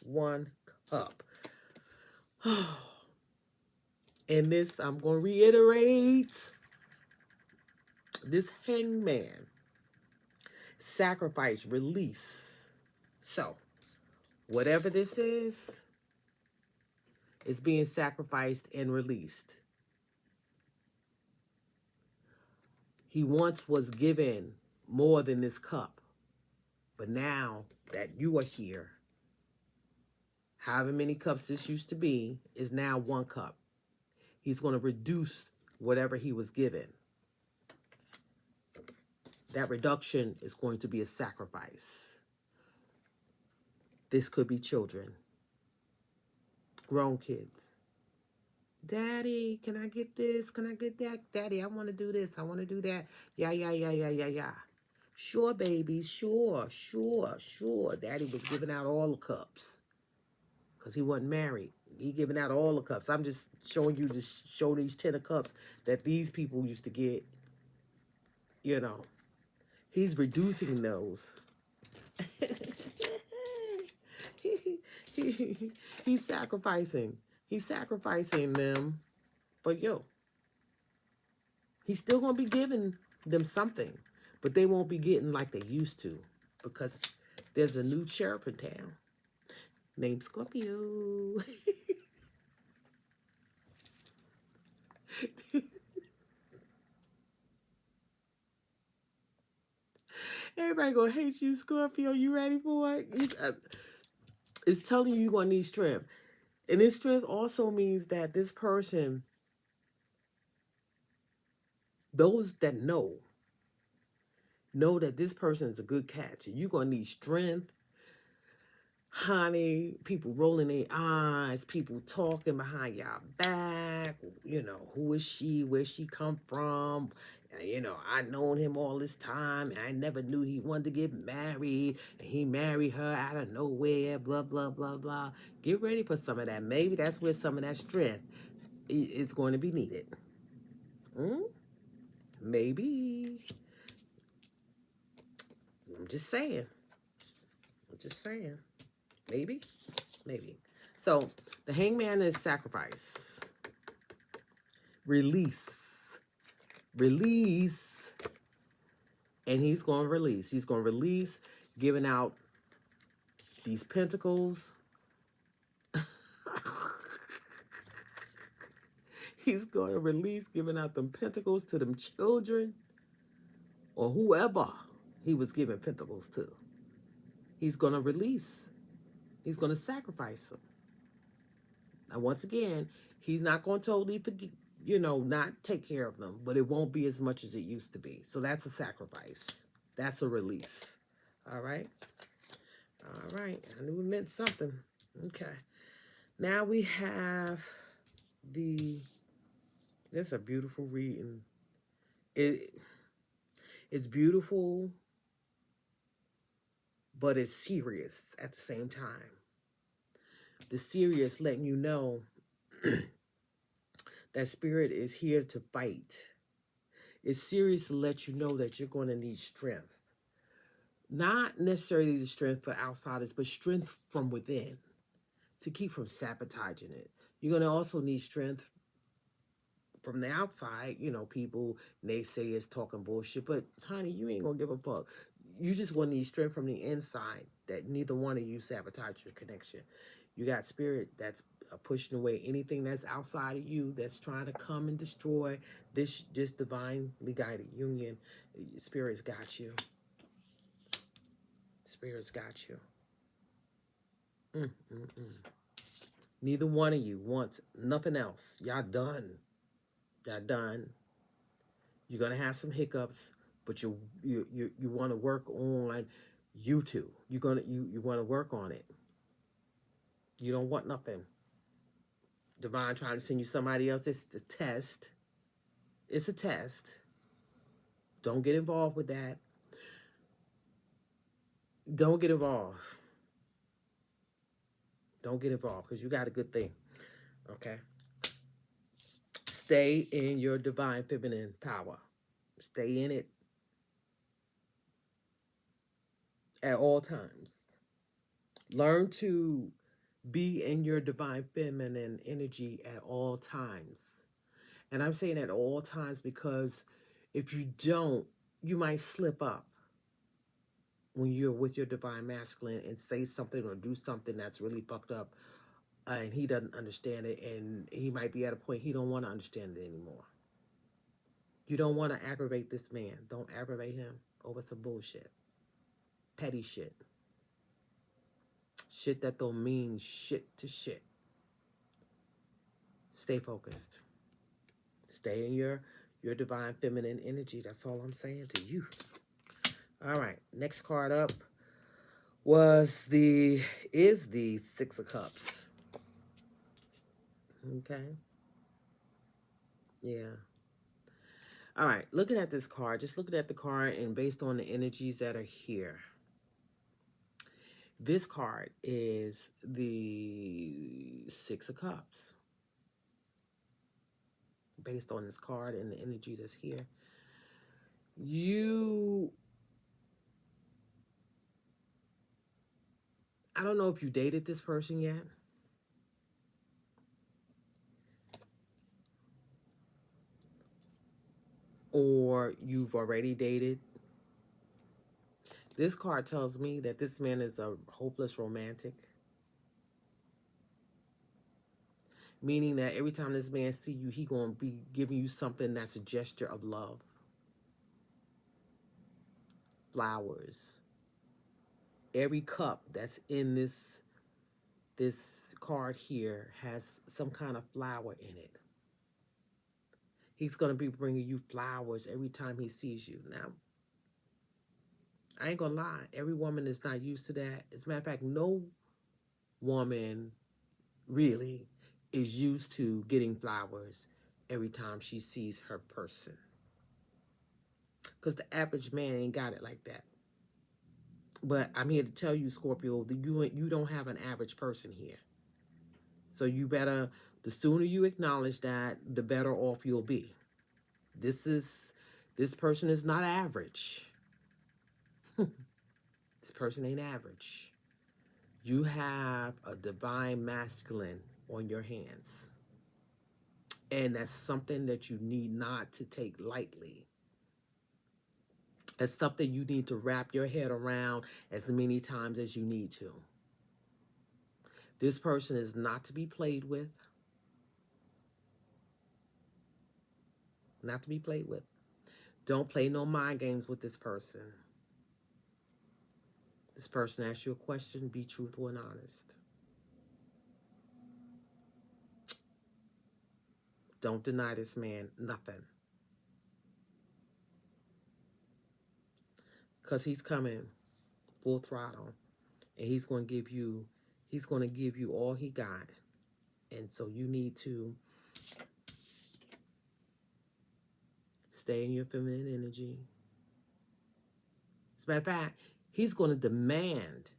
1 cup. And this, I'm going to reiterate, this hangman, sacrifice, release. So, whatever this is being sacrificed and released. He once was given more than this cup, but now that you are here, however many cups this used to be is now 1 cup. He's going to reduce whatever he was given. That reduction is going to be a sacrifice. This could be children, grown kids. Daddy, can I get this? Can I get that? Daddy, I want to do this. I want to do that. Yeah. Sure, baby. Sure. Daddy was giving out all the cups because he wasn't married. He giving out all the cups. I'm just showing you to show these 10 of cups that these people used to get. You know, he's reducing those. He's sacrificing. He's sacrificing them for you. He's still going to be giving them something, but they won't be getting like they used to because there's a new sheriff in town named Scorpio. Everybody gonna hate you, Scorpio. You ready for it? It's telling you you're gonna need strength. And this strength also means that this person, those that know that this person is a good catch. And you're gonna need strength. Honey, people rolling their eyes, people talking behind y'all back. You know, who is she? Where she come from? You know, I known him all this time, and I never knew he wanted to get married, and he married her out of nowhere, blah, blah, blah, blah. Get ready for some of that. Maybe that's where some of that strength is going to be needed. Maybe. I'm just saying. Maybe. So, the hangman is sacrifice. Release. And he's going to release. He's going to release, giving out these pentacles. He's going to release, giving out them pentacles to them children or whoever he was giving pentacles to. He's going to release. He's going to sacrifice them. And once again, he's not going to totally forget, not take care of them, but it won't be as much as it used to be. So that's a sacrifice. That's a release. All right. All right. I knew it meant something. Okay. Now we have the. This is a beautiful reading. It's beautiful, but it's serious at the same time. The serious letting you know that spirit is here to fight. It's serious to let you know that you're going to need strength. Not necessarily the strength for outsiders, but strength from within to keep from sabotaging it. You're going to also need strength from the outside, people naysayers talking bullshit, but honey, you ain't gonna give a fuck. You just want to need strength from the inside that neither one of you sabotage your connection. You got spirit that's pushing away anything that's outside of you that's trying to come and destroy this divinely guided union. Spirit's got you. Spirit's got you. Mm. Neither one of you wants nothing else. Y'all done. Y'all done. You're gonna have some hiccups, but you want to work on you two. You want to work on it. You don't want nothing. Divine trying to send you somebody else. It's a test. It's a test. Don't get involved with that. Don't get involved. Don't get involved because you got a good thing. Okay. Stay in your divine feminine power. Stay in it at all times. Learn to be in your divine feminine energy at all times. And I'm saying at all times because if you don't, you might slip up when you're with your divine masculine and say something or do something that's really fucked up, and he doesn't understand it, and he might be at a point he don't want to understand it anymore. You don't want to aggravate this man. Don't aggravate him over some bullshit. Petty shit. Shit that don't mean shit to shit. Stay focused. Stay in your divine feminine energy. That's all I'm saying to you. All right, next card up is the Six of Cups. Okay. Yeah. All right, looking at this card, just looking at the card and based on the energies that are here. This card is the Six of Cups. Based on this card and the energy that's here. I don't know if you dated this person yet. Or you've already dated. This card tells me that this man is a hopeless romantic. Meaning that every time this man see you, he gonna be giving you something that's a gesture of love. Flowers. Every cup that's in this card here has some kind of flower in it. He's gonna be bringing you flowers every time he sees you. Now, I ain't gonna lie, every woman is not used to that. As a matter of fact, no woman really is used to getting flowers every time she sees her person. Because the average man ain't got it like that. But I'm here to tell you, Scorpio, that you don't have an average person here. So you better, the sooner you acknowledge that, the better off you'll be. This person is not average. This person ain't average. You have a divine masculine on your hands. And that's something that you need not to take lightly. It's something you need to wrap your head around as many times as you need to. This person is not to be played with. Not to be played with. Don't play no mind games with this person. This person asks you a question, be truthful and honest. Don't deny this man nothing. Because he's coming full throttle. And he's going to give you all he got. And so you need to stay in your feminine energy. As a matter of fact, he's going to demand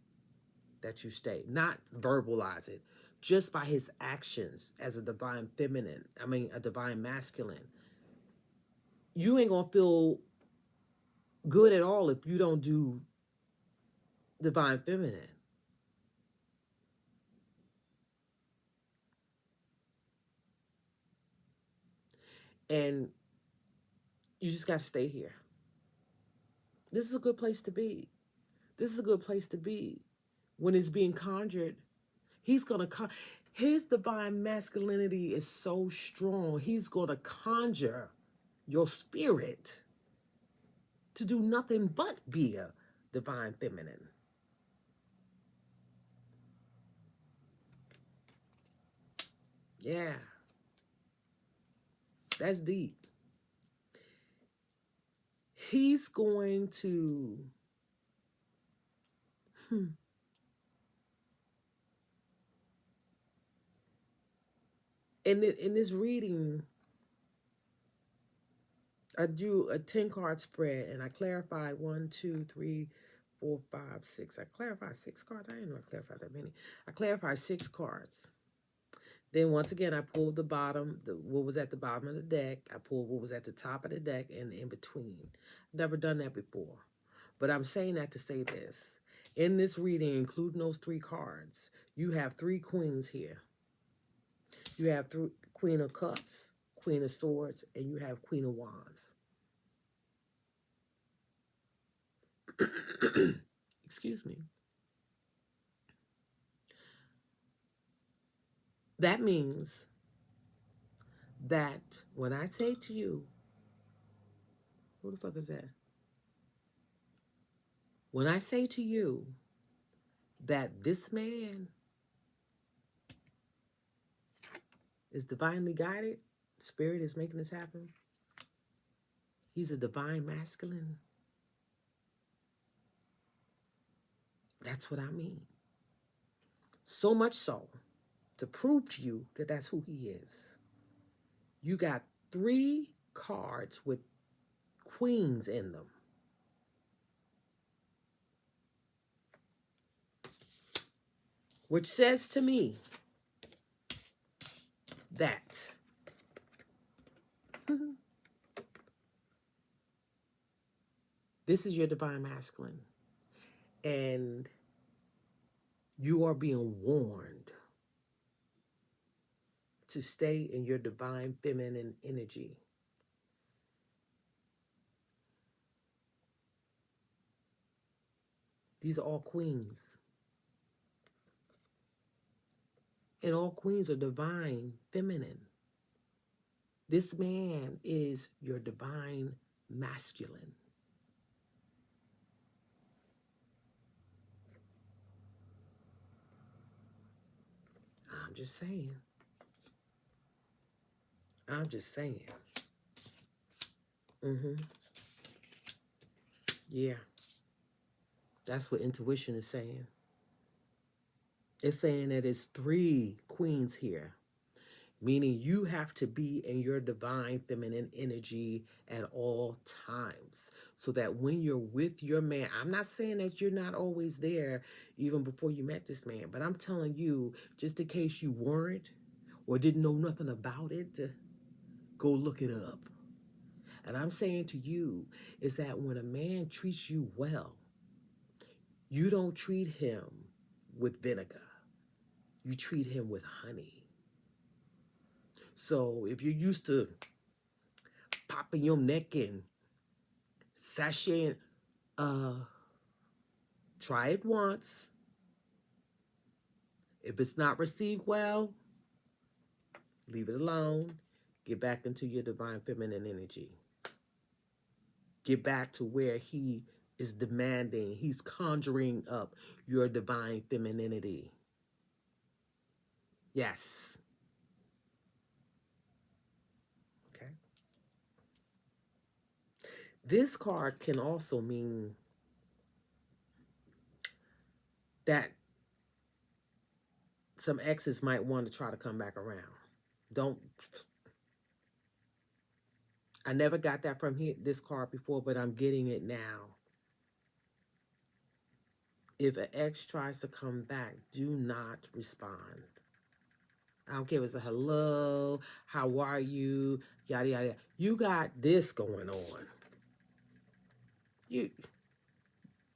that you stay, not verbalize it, just by his actions as a divine a divine masculine. You ain't going to feel good at all if you don't do divine feminine. And you just got to stay here. This is a good place to be. This is a good place to be. When it's being conjured, he's going to his divine masculinity is so strong. He's going to conjure your spirit to do nothing but be a divine feminine. Yeah. That's deep. He's going to in this reading, I drew a 10 card spread and I clarified 1, 2, 3, 4, 5, 6. I clarified 6 cards. I didn't know I clarified that many. I clarified 6 cards. Then once again, I pulled what was at the bottom of the deck. I pulled what was at the top of the deck and in between. Never done that before. But I'm saying that to say this. In this reading, including those 3 cards, you have 3 queens here. You have Queen of Cups, Queen of Swords, and you have Queen of Wands. Excuse me. That means that when I say to you, who the fuck is that? When I say to you that this man is divinely guided, Spirit is making this happen, he's a divine masculine, that's what I mean. So much so, to prove to you that that's who he is, you got 3 cards with queens in them. Which says to me that this is your divine masculine. And you are being warned to stay in your divine feminine energy. These are all queens. And all queens are divine feminine. This man is your divine masculine. I'm just saying. I'm just saying. Yeah. That's what intuition is saying. It's saying that it's 3 queens here, meaning you have to be in your divine feminine energy at all times so that when you're with your man, I'm not saying that you're not always there even before you met this man, but I'm telling you, just in case you weren't or didn't know nothing about it, go look it up. And I'm saying to you is that when a man treats you well, you don't treat him with vinegar. You treat him with honey. So if you're used to popping your neck and sashaying, try it once. If it's not received well, leave it alone. Get back into your divine feminine energy. Get back to where he is demanding, he's conjuring up your divine femininity. Yes. This card can also mean that some exes might want to try to come back around. Don't, I never got that from this card before, but I'm getting it now. If an ex tries to come back, do not respond. I don't care if it's a hello, how are you, yada yada. You got this going on. You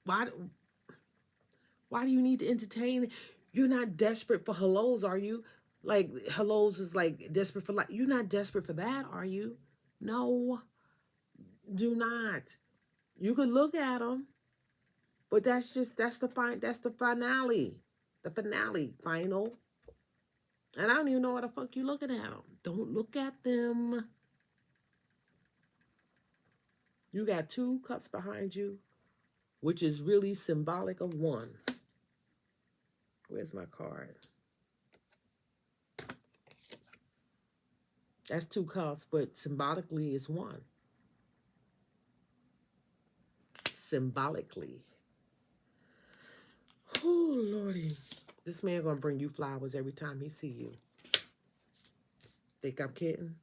why why do you need to entertain? You're not desperate for hellos, are you? Like hellos is like desperate for, like, you're not desperate for that, are you? No, do not. You could look at them, but that's the finale, the finale, final. And I don't even know why the fuck you looking at them. Don't look at them. You got 2 cups behind you, which is really symbolic of 1. Where's my card? That's 2 cups, but symbolically it's 1. Symbolically. Oh, Lordy. This man gonna bring you flowers every time he see you. Think I'm kidding?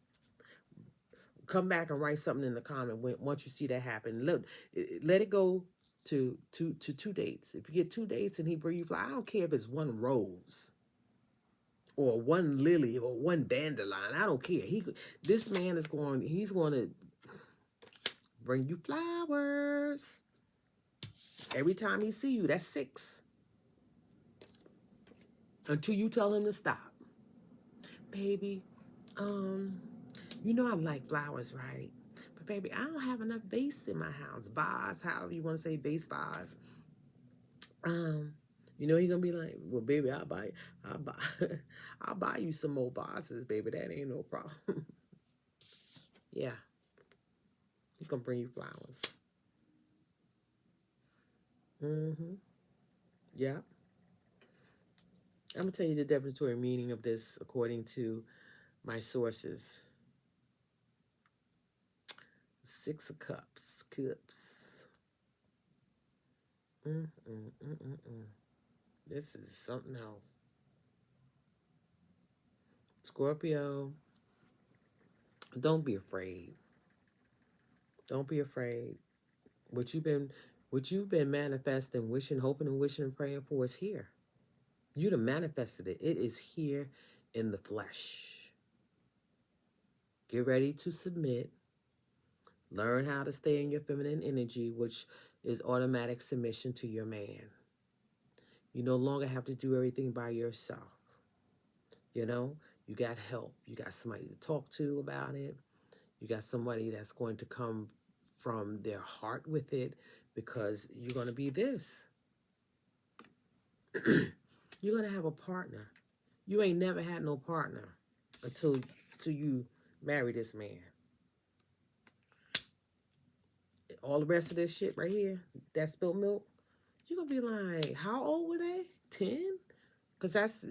Come back and write something in the comment once you see that happen. Let it go to 2 dates. If you get 2 dates and he bring you flowers, I don't care if it's 1 rose or 1 lily or 1 dandelion. I don't care. This man is he's going to bring you flowers every time he see you. That's 6. Until you tell him to stop. Baby, you know I like flowers, right? But baby, I don't have enough vase in my house. Vase, however you want to say vase, vase. You know he gonna be like, well, baby, I'll buy, I'll buy you some more vases, baby. That ain't no problem. Yeah, he gonna bring you flowers. Yeah. I'm gonna tell you the definitory meaning of this according to my sources. 6 of Cups, cups. This is something else. Scorpio, don't be afraid. Don't be afraid. What you've been manifesting, wishing, hoping, and wishing and praying for is here. You done manifested it. It is here in the flesh. Get ready to submit. Learn how to stay in your feminine energy, which is automatic submission to your man. You no longer have to do everything by yourself. You know, you got help. You got somebody to talk to about it. You got somebody that's going to come from their heart with it, because you're going to be this. You're going to have a partner. You ain't never had no partner until you marry this man. All the rest of this shit right here, that spilled milk, you're going to be like, how old were they? 10? Because that's,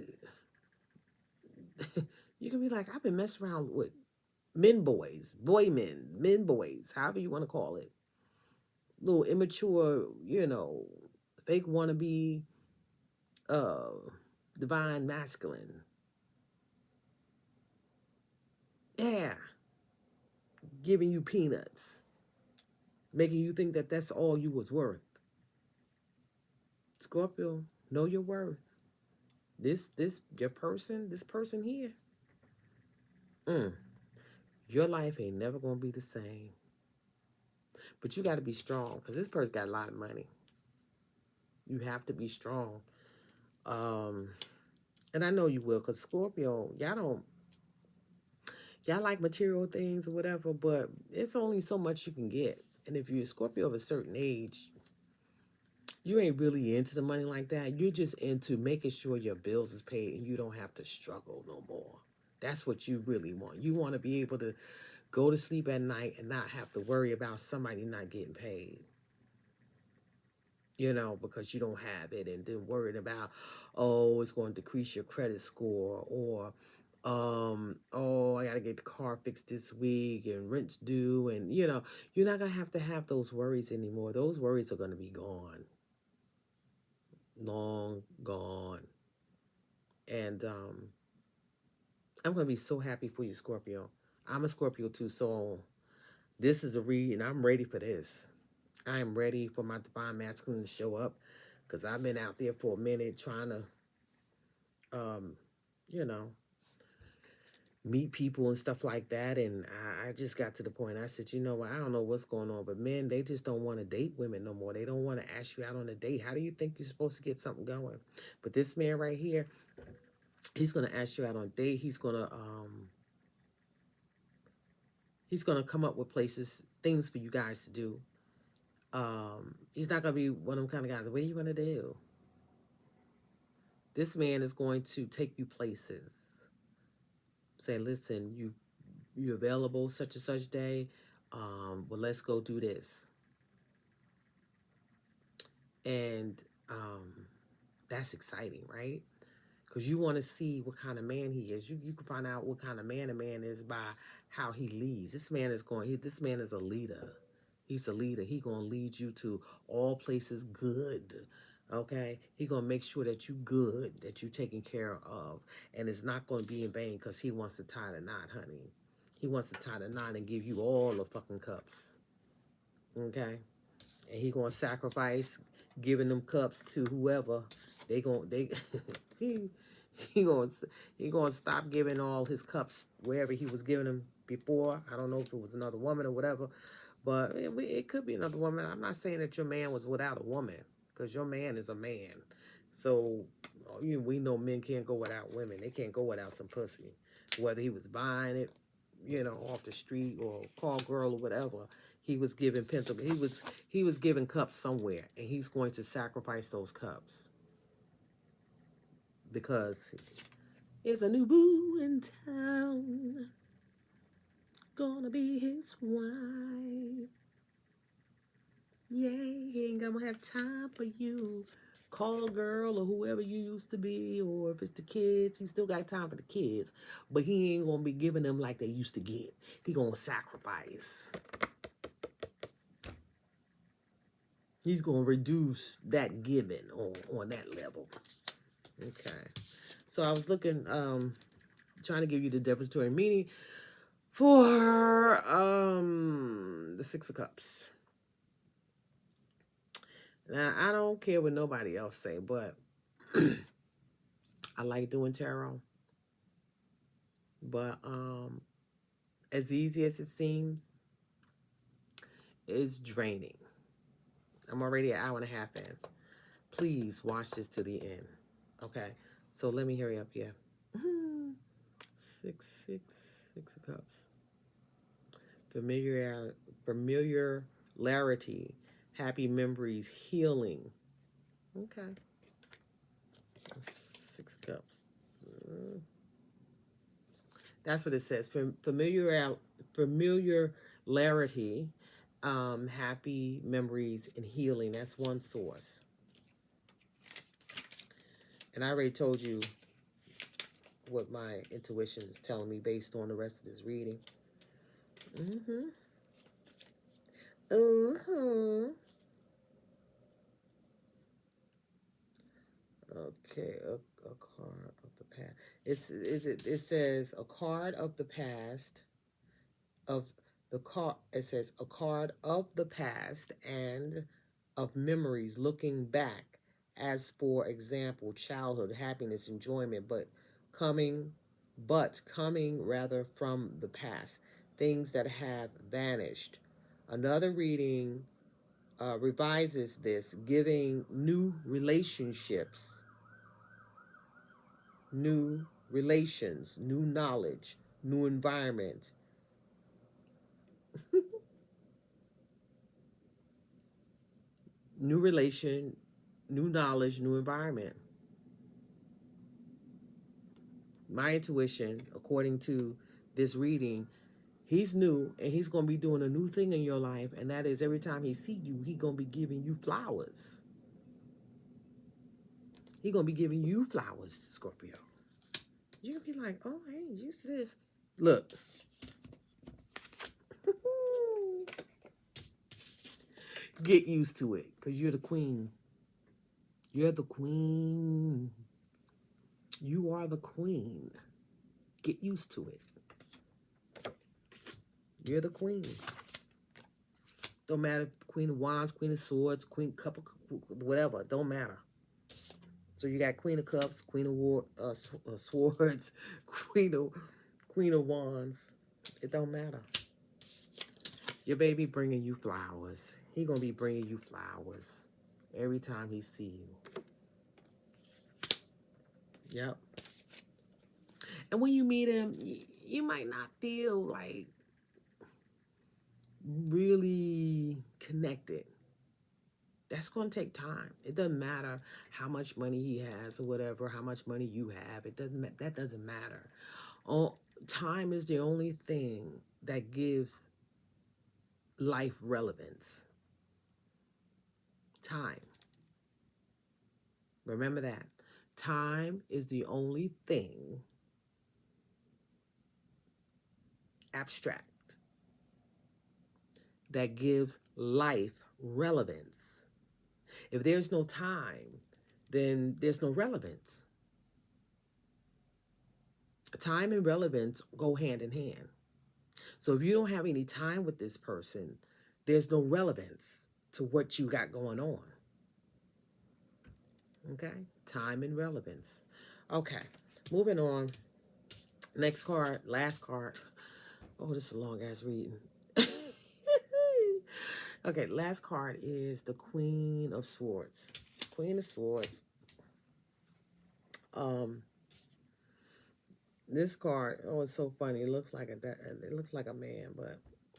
you're going to be like, I've been messing around with men boys, men boys, however you want to call it. Little immature, fake wannabe, divine masculine. Yeah. Giving you peanuts. Making you think that that's all you was worth. Scorpio, know your worth. This person here. Your life ain't never gonna be the same. But you gotta be strong, because this person got a lot of money. You have to be strong. And I know you will, because Scorpio, y'all like material things or whatever, but it's only so much you can get. And if you're a Scorpio of a certain age, you ain't really into the money like that. You're just into making sure your bills is paid and you don't have to struggle no more. That's what you really want. You want to be able to go to sleep at night and not have to worry about somebody not getting paid. Because you don't have it, and then worried about, oh, it's going to decrease your credit score, or Oh, I gotta get the car fixed this week and rent's due, and you're not gonna have those worries anymore. Those worries are gonna be gone, long gone. And I'm gonna be so happy for you, Scorpio. I'm a Scorpio too, so this is a read, and I'm ready for this. I am ready for my divine masculine to show up, because I've been out there for a minute trying to, um, you know, meet people and stuff like that. And I just got to the point. I said, you know what? I don't know what's going on, but men, they just don't want to date women no more. They don't want to ask you out on a date. How do you think you're supposed to get something going? But this man right here, he's gonna ask you out on a date. He's gonna come up with things for you guys to do. He's not gonna be one of them kind of guys. What are you gonna do? This man is going to take you places. Say, listen, you available such and such day? Well, let's go do this. And that's exciting, right? Because you want to see what kind of man he is. You can find out what kind of man a man is by how he leads. This man is a leader. He's a leader. He gonna lead you to all places good. Okay, he gonna make sure that you good, that you taken care of, and it's not gonna be in vain, because he wants to tie the knot, honey. He wants to tie the knot and give you all the fucking cups. Okay, and he gonna sacrifice giving them cups to whoever. They he he gonna he gonna stop giving all his cups wherever he was giving them before. I don't know if it was another woman or whatever, but it could be another woman. I'm not saying that your man was without a woman, because your man is a man. So we know men can't go without women. They can't go without some pussy, whether he was buying it, off the street, or call girl or whatever. He was giving pencil. He was giving cups somewhere, and he's going to sacrifice those cups, because there's a new boo in town, gonna be his wife. Yeah, he ain't gonna have time for you. Call girl or whoever you used to be, or if it's the kids, he still got time for the kids, but he ain't gonna be giving them like they used to get. He gonna sacrifice. He's gonna reduce that giving on that level. Okay. So I was looking, trying to give you the depository meaning for the Six of Cups. Now, I don't care what nobody else say, but I like doing tarot. But as easy as it seems, it's draining. I'm already an hour and a half in. Please watch this to the end. Okay? So let me hurry up here. Six of Cups. Familiarity, happy memories, healing. Okay. Six of Cups. That's what it says. Familiarity, happy memories, and healing. That's one source. And I already told you what my intuition is telling me based on the rest of this reading. Okay, a card of the past. It says a card of the past of the card. It says a card of the past and of memories looking back, as for example, childhood, happiness, enjoyment, coming rather from the past, things that have vanished. Another reading revises this, giving new relationships, new relations, new knowledge, new environment. New relation, new knowledge, new environment. My intuition, according to this reading, he's new, and he's going to be doing a new thing in your life, and that is every time he see you, he going to be giving you flowers. He going to be giving you flowers, Scorpio. You'll be like, oh, I ain't used to this. Look. Get used to it, because you're the queen. You're the queen. You are the queen. Get used to it. You're the queen. Don't matter, Queen of Wands, Queen of Swords, Queen Cup of whatever. Don't matter. So you got Queen of Cups, Queen of Swords, Queen of Wands. It don't matter. Your baby bringing you flowers. He gonna be bringing you flowers every time he see you. Yep. And when you meet him, you might not feel like really connected. That's going to take time. It doesn't matter how much money he has or whatever, how much money you have. That doesn't matter. Time is the only thing that gives life relevance. Time. Remember that. Time is the only thing abstract that gives life relevance. If there's no time, then there's no relevance. Time and relevance go hand in hand. So if you don't have any time with this person, there's no relevance to what you got going on. Okay? Time and relevance. Okay. Moving on. Next card, last card. Oh, this is a long ass reading. Okay, last card is the Queen of Swords. Queen of Swords. This card, oh, it's so funny. It looks like a man, but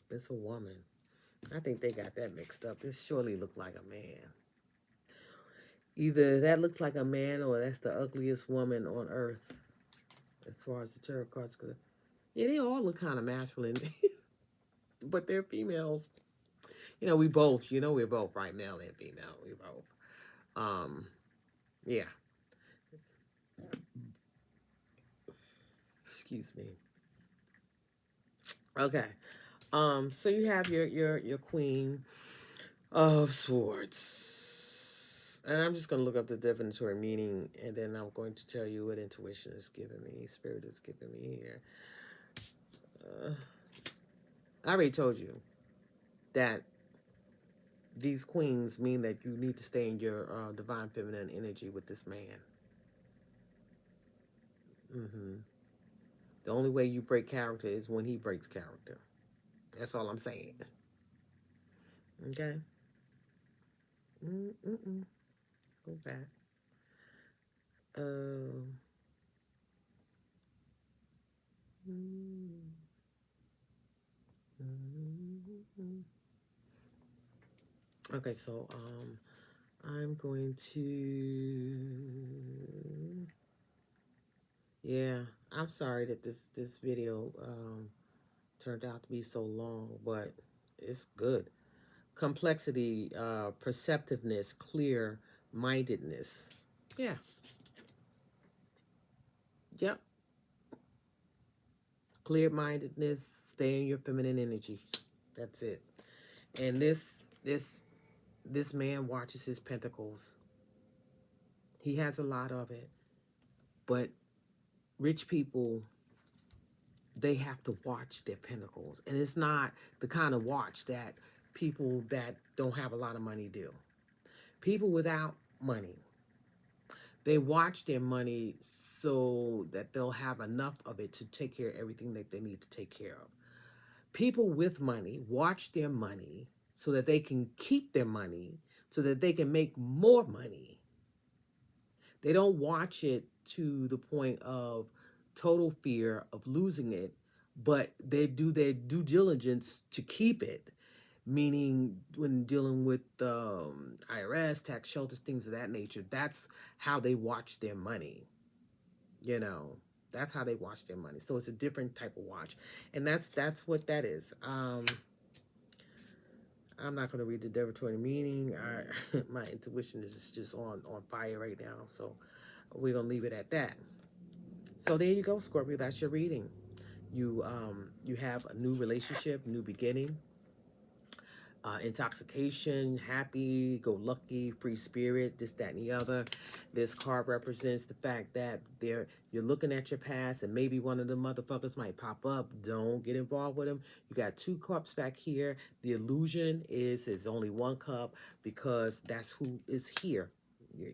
it's a woman. I think they got that mixed up. This surely looked like a man. Either that looks like a man or that's the ugliest woman on earth, as far as the tarot cards go. Yeah, they all look kind of masculine, but they're females. We both. We're both, right? Male and female. We both. Yeah. Excuse me. Okay. So you have your Queen of Swords. And I'm just going to look up the definitive meaning, and then I'm going to tell you what intuition is giving me, spirit is giving me here. I already told you that these queens mean that you need to stay in your divine feminine energy with this man. The only way you break character is when he breaks character. That's all I'm saying. Okay? Go back. Okay, so I'm going to, yeah, I'm sorry that this video turned out to be so long, but it's good. Complexity, perceptiveness, clear mindedness. Yeah. Yep. Clear mindedness, stay in your feminine energy. That's it. And this man watches his pentacles. He has a lot of it. But rich people, they have to watch their pentacles. And it's not the kind of watch that people that don't have a lot of money do. People without money, they watch their money so that they'll have enough of it to take care of everything that they need to take care of. People with money watch their money so that they can keep their money, so that they can make more money. They don't watch it to the point of total fear of losing it, but they do their due diligence to keep it. Meaning, when dealing with IRS, tax shelters, things of that nature, that's how they watch their money. That's how they watch their money. So it's a different type of watch, and that's what that is. I'm not going to read the derogatory meaning. My intuition is just on fire right now, so we're going to leave it at that. So there you go, Scorpio. That's your reading. You have a new relationship, new beginning, intoxication, happy, go lucky, free spirit, this, that, and the other. This card represents the fact that you're looking at your past and maybe one of the motherfuckers might pop up. Don't get involved with them. You got 2 cups back here. The illusion is it's only 1 cup because that's who is here.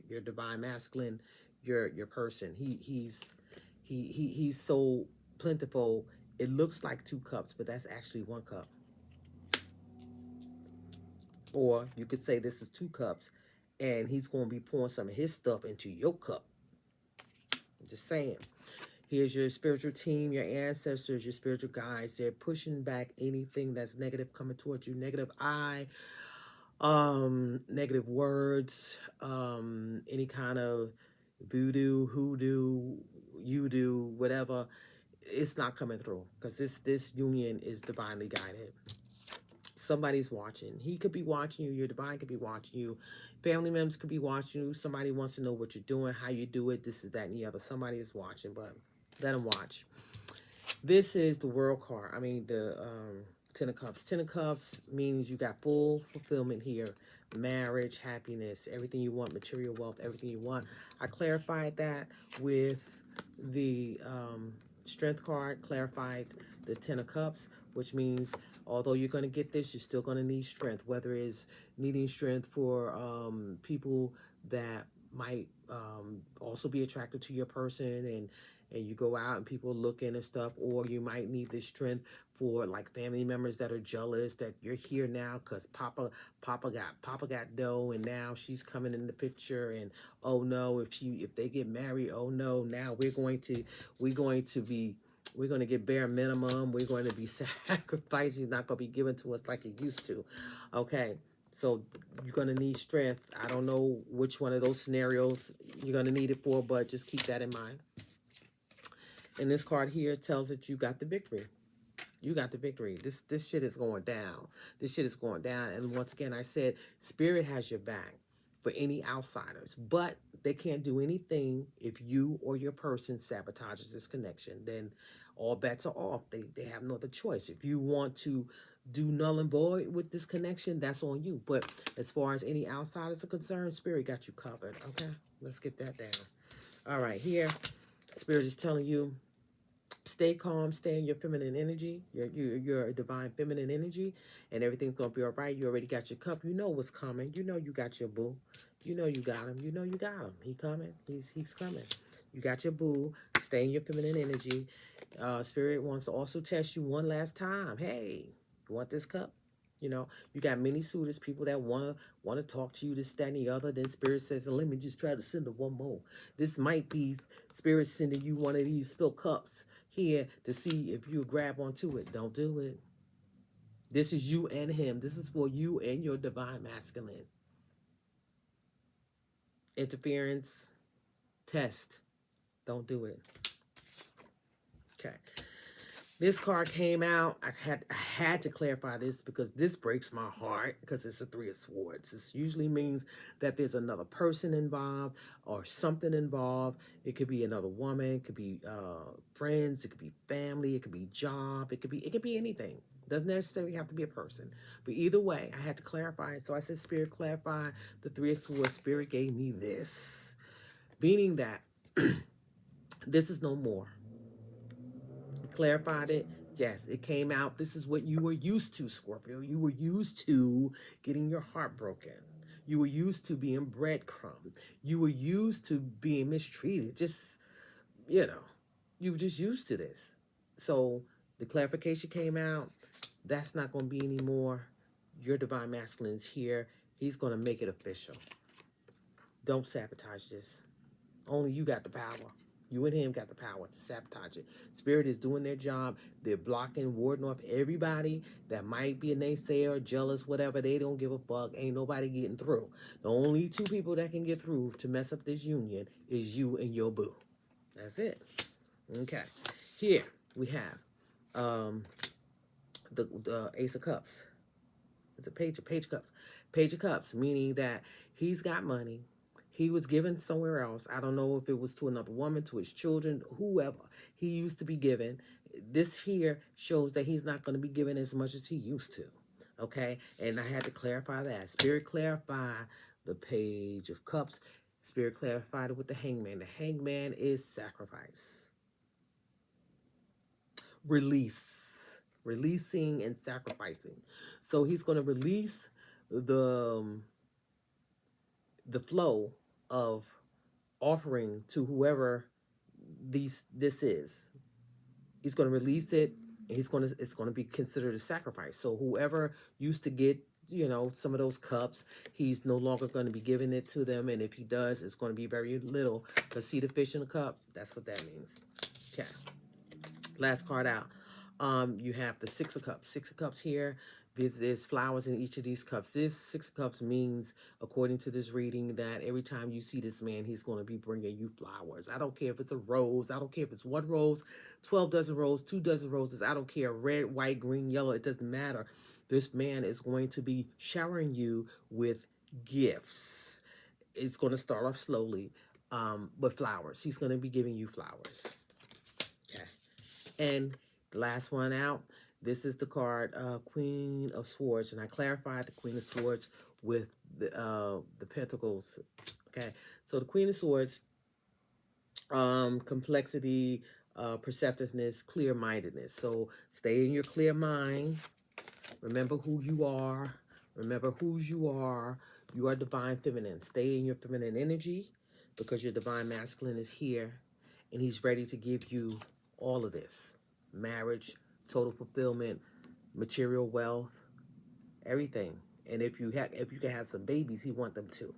Your divine masculine, your person. He's so plentiful. It looks like 2 cups, but that's actually 1 cup. Or you could say this is 2 cups and he's going to be pouring some of his stuff into your cup. I'm just saying. Here's your spiritual team, your ancestors, your spiritual guides. They're pushing back anything that's negative coming towards you. Negative eye, negative words, any kind of voodoo, hoodoo, you do, whatever. It's not coming through because this union is divinely guided. Somebody's watching. He could be watching you. Your divine could be watching you. Family members could be watching you. Somebody wants to know what you're doing, how you do it. This is that and the other. Somebody is watching, but let them watch. This is the World card. I mean, the 10 of Cups. 10 of Cups means you got full fulfillment here. Marriage, happiness, everything you want, material wealth, everything you want. I clarified that with the Strength card, clarified the 10 of Cups, which means although you're going to get this, you're still going to need strength, whether it's needing strength for people that might also be attracted to your person and you go out and people looking and stuff, or you might need this strength for like family members that are jealous that you're here now because Papa got dough and now she's coming in the picture, and oh no, if they get married, oh no, now we're going to get bare minimum. We're going to be sacrificed. He's not going to be given to us like it used to. Okay, so you're going to need strength. I don't know which one of those scenarios you're going to need it for, but just keep that in mind. And this card here tells that you got the victory. You got the victory. This shit is going down. This shit is going down. And once again, I said Spirit has your back for any outsiders, but they can't do anything if you or your person sabotages this connection. Then all bets are off. They have no other choice. If you want to do null and void with this connection, that's on you. But as far as any outsiders are concerned, Spirit got you covered. Okay, let's get that down. All right, here, Spirit is telling you, stay calm, stay in your feminine energy, your divine feminine energy, and everything's gonna be all right. You already got your cup. You know what's coming. You know you got your boo. You know you got him. You know you got him. He coming. He's coming. You got your boo. Stay in your feminine energy. Spirit wants to also test you one last time. Hey, you want this cup? You know, you got many suitors, people that wanna talk to you, this, that, and the other. Then Spirit says, let me just try to send her one more. This might be Spirit sending you one of these spilled cups here to see if you grab onto it. Don't do it. This is you and him. This is for you and your divine masculine. Interference, test. Don't do it. Okay. This card came out. I had to clarify this because this breaks my heart because it's a 3 of Swords. This usually means that there's another person involved or something involved. It could be another woman. It could be friends. It could be family. It could be job. It could be anything. It doesn't necessarily have to be a person. But either way, I had to clarify it. So I said, Spirit, clarify the 3 of Swords. Spirit gave me this, meaning that this is no more. Clarified it. Yes, it came out. This is what you were used to, Scorpio. You were used to getting your heart broken. You were used to being breadcrumbed. You were used to being mistreated. Just, you were just used to this. So the clarification came out. That's not going to be anymore. Your divine masculine is here. He's going to make it official. Don't sabotage this. Only you got the power. You and him got the power to sabotage it. Spirit is doing their job. They're blocking, warding off everybody that might be a naysayer, jealous, whatever. They don't give a fuck. Ain't nobody getting through. The only 2 people that can get through to mess up this union is you and your boo. That's it. Okay. Here we have the Ace of Cups. It's a page of Cups. Page of Cups, meaning that he's got money. He was given somewhere else. I don't know if it was to another woman, to his children, whoever he used to be given. This here shows that he's not going to be given as much as he used to. Okay, and I had to clarify that. Spirit clarified the Page of Cups. Spirit clarified it with the Hangman. The Hangman is sacrifice, releasing and sacrificing. So he's going to release the the flow of offering to whoever this is. He's going to release it. And it's going to be considered a sacrifice. So whoever used to get, you know, some of those cups, he's no longer going to be giving it to them. And if he does, it's going to be very little. Because see the fish in the cup? That's what that means. Okay. Last card out. You have the Six of Cups. Six of Cups here. There's flowers in each of these cups. This Six of Cups means, according to this reading, that every time you see this man, he's going to be bringing you flowers. I don't care if it's a rose. I don't care if it's one rose, 12 dozen roses, 2 dozen roses. I don't care. Red, white, green, yellow. It doesn't matter. This man is going to be showering you with gifts. It's going to start off slowly, but flowers. He's going to be giving you flowers. Okay. And the last one out, this is the card, Queen of Swords. And I clarified the Queen of Swords with the Pentacles. Okay. So the Queen of Swords, complexity, perceptiveness, clear-mindedness. So stay in your clear mind. Remember who you are. Remember whose you are. You are divine feminine. Stay in your feminine energy because your divine masculine is here. And he's ready to give you all of this. Marriage, total fulfillment, material wealth, everything. And if you can have some babies, he want them too.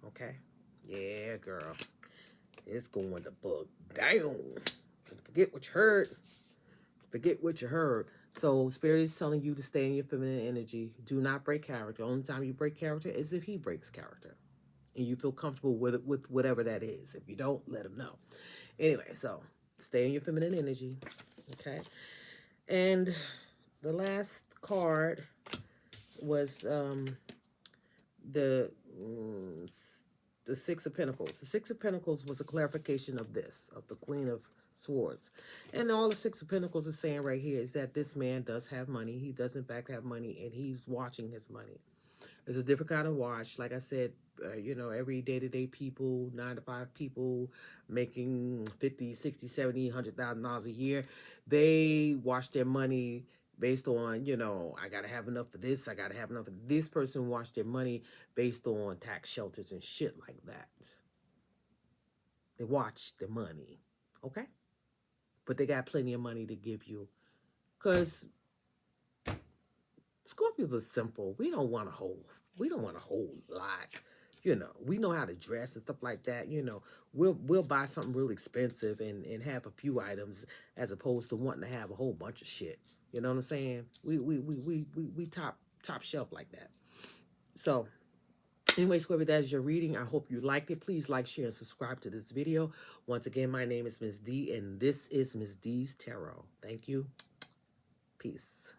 Okay? Yeah, girl. It's going to bug down. Forget what you heard. Forget what you heard. So Spirit is telling you to stay in your feminine energy. Do not break character. The only time you break character is if he breaks character. And you feel comfortable with whatever that is. If you don't, let him know. Anyway, so stay in your feminine energy. Okay? And the last card was the Six of Pentacles. The Six of Pentacles was a clarification of this, of the Queen of Swords. And all the Six of Pentacles is saying right here is that this man does have money. He does in fact have money, and he's watching his money. It's a different kind of watch. Like I said, you know, every day-to-day people, 9-to-5 people making 50, 60, 70, $100,000 a year, they watch their money based on, you know, I got to have enough for this. I got to have enough for this. Person watch their money based on tax shelters and shit like that. They watch the money. Okay? But they got plenty of money to give you. Because Scorpios are simple. We don't want a whole lot. You know, we know how to dress and stuff like that. You know, we'll buy something real expensive and have a few items as opposed to wanting to have a whole bunch of shit. You know what I'm saying? We top shelf like that. So anyway, Scorpio, that is your reading. I hope you liked it. Please like, share, and subscribe to this video. Once again, my name is Miss D, and this is Miss D's Tarot. Thank you. Peace.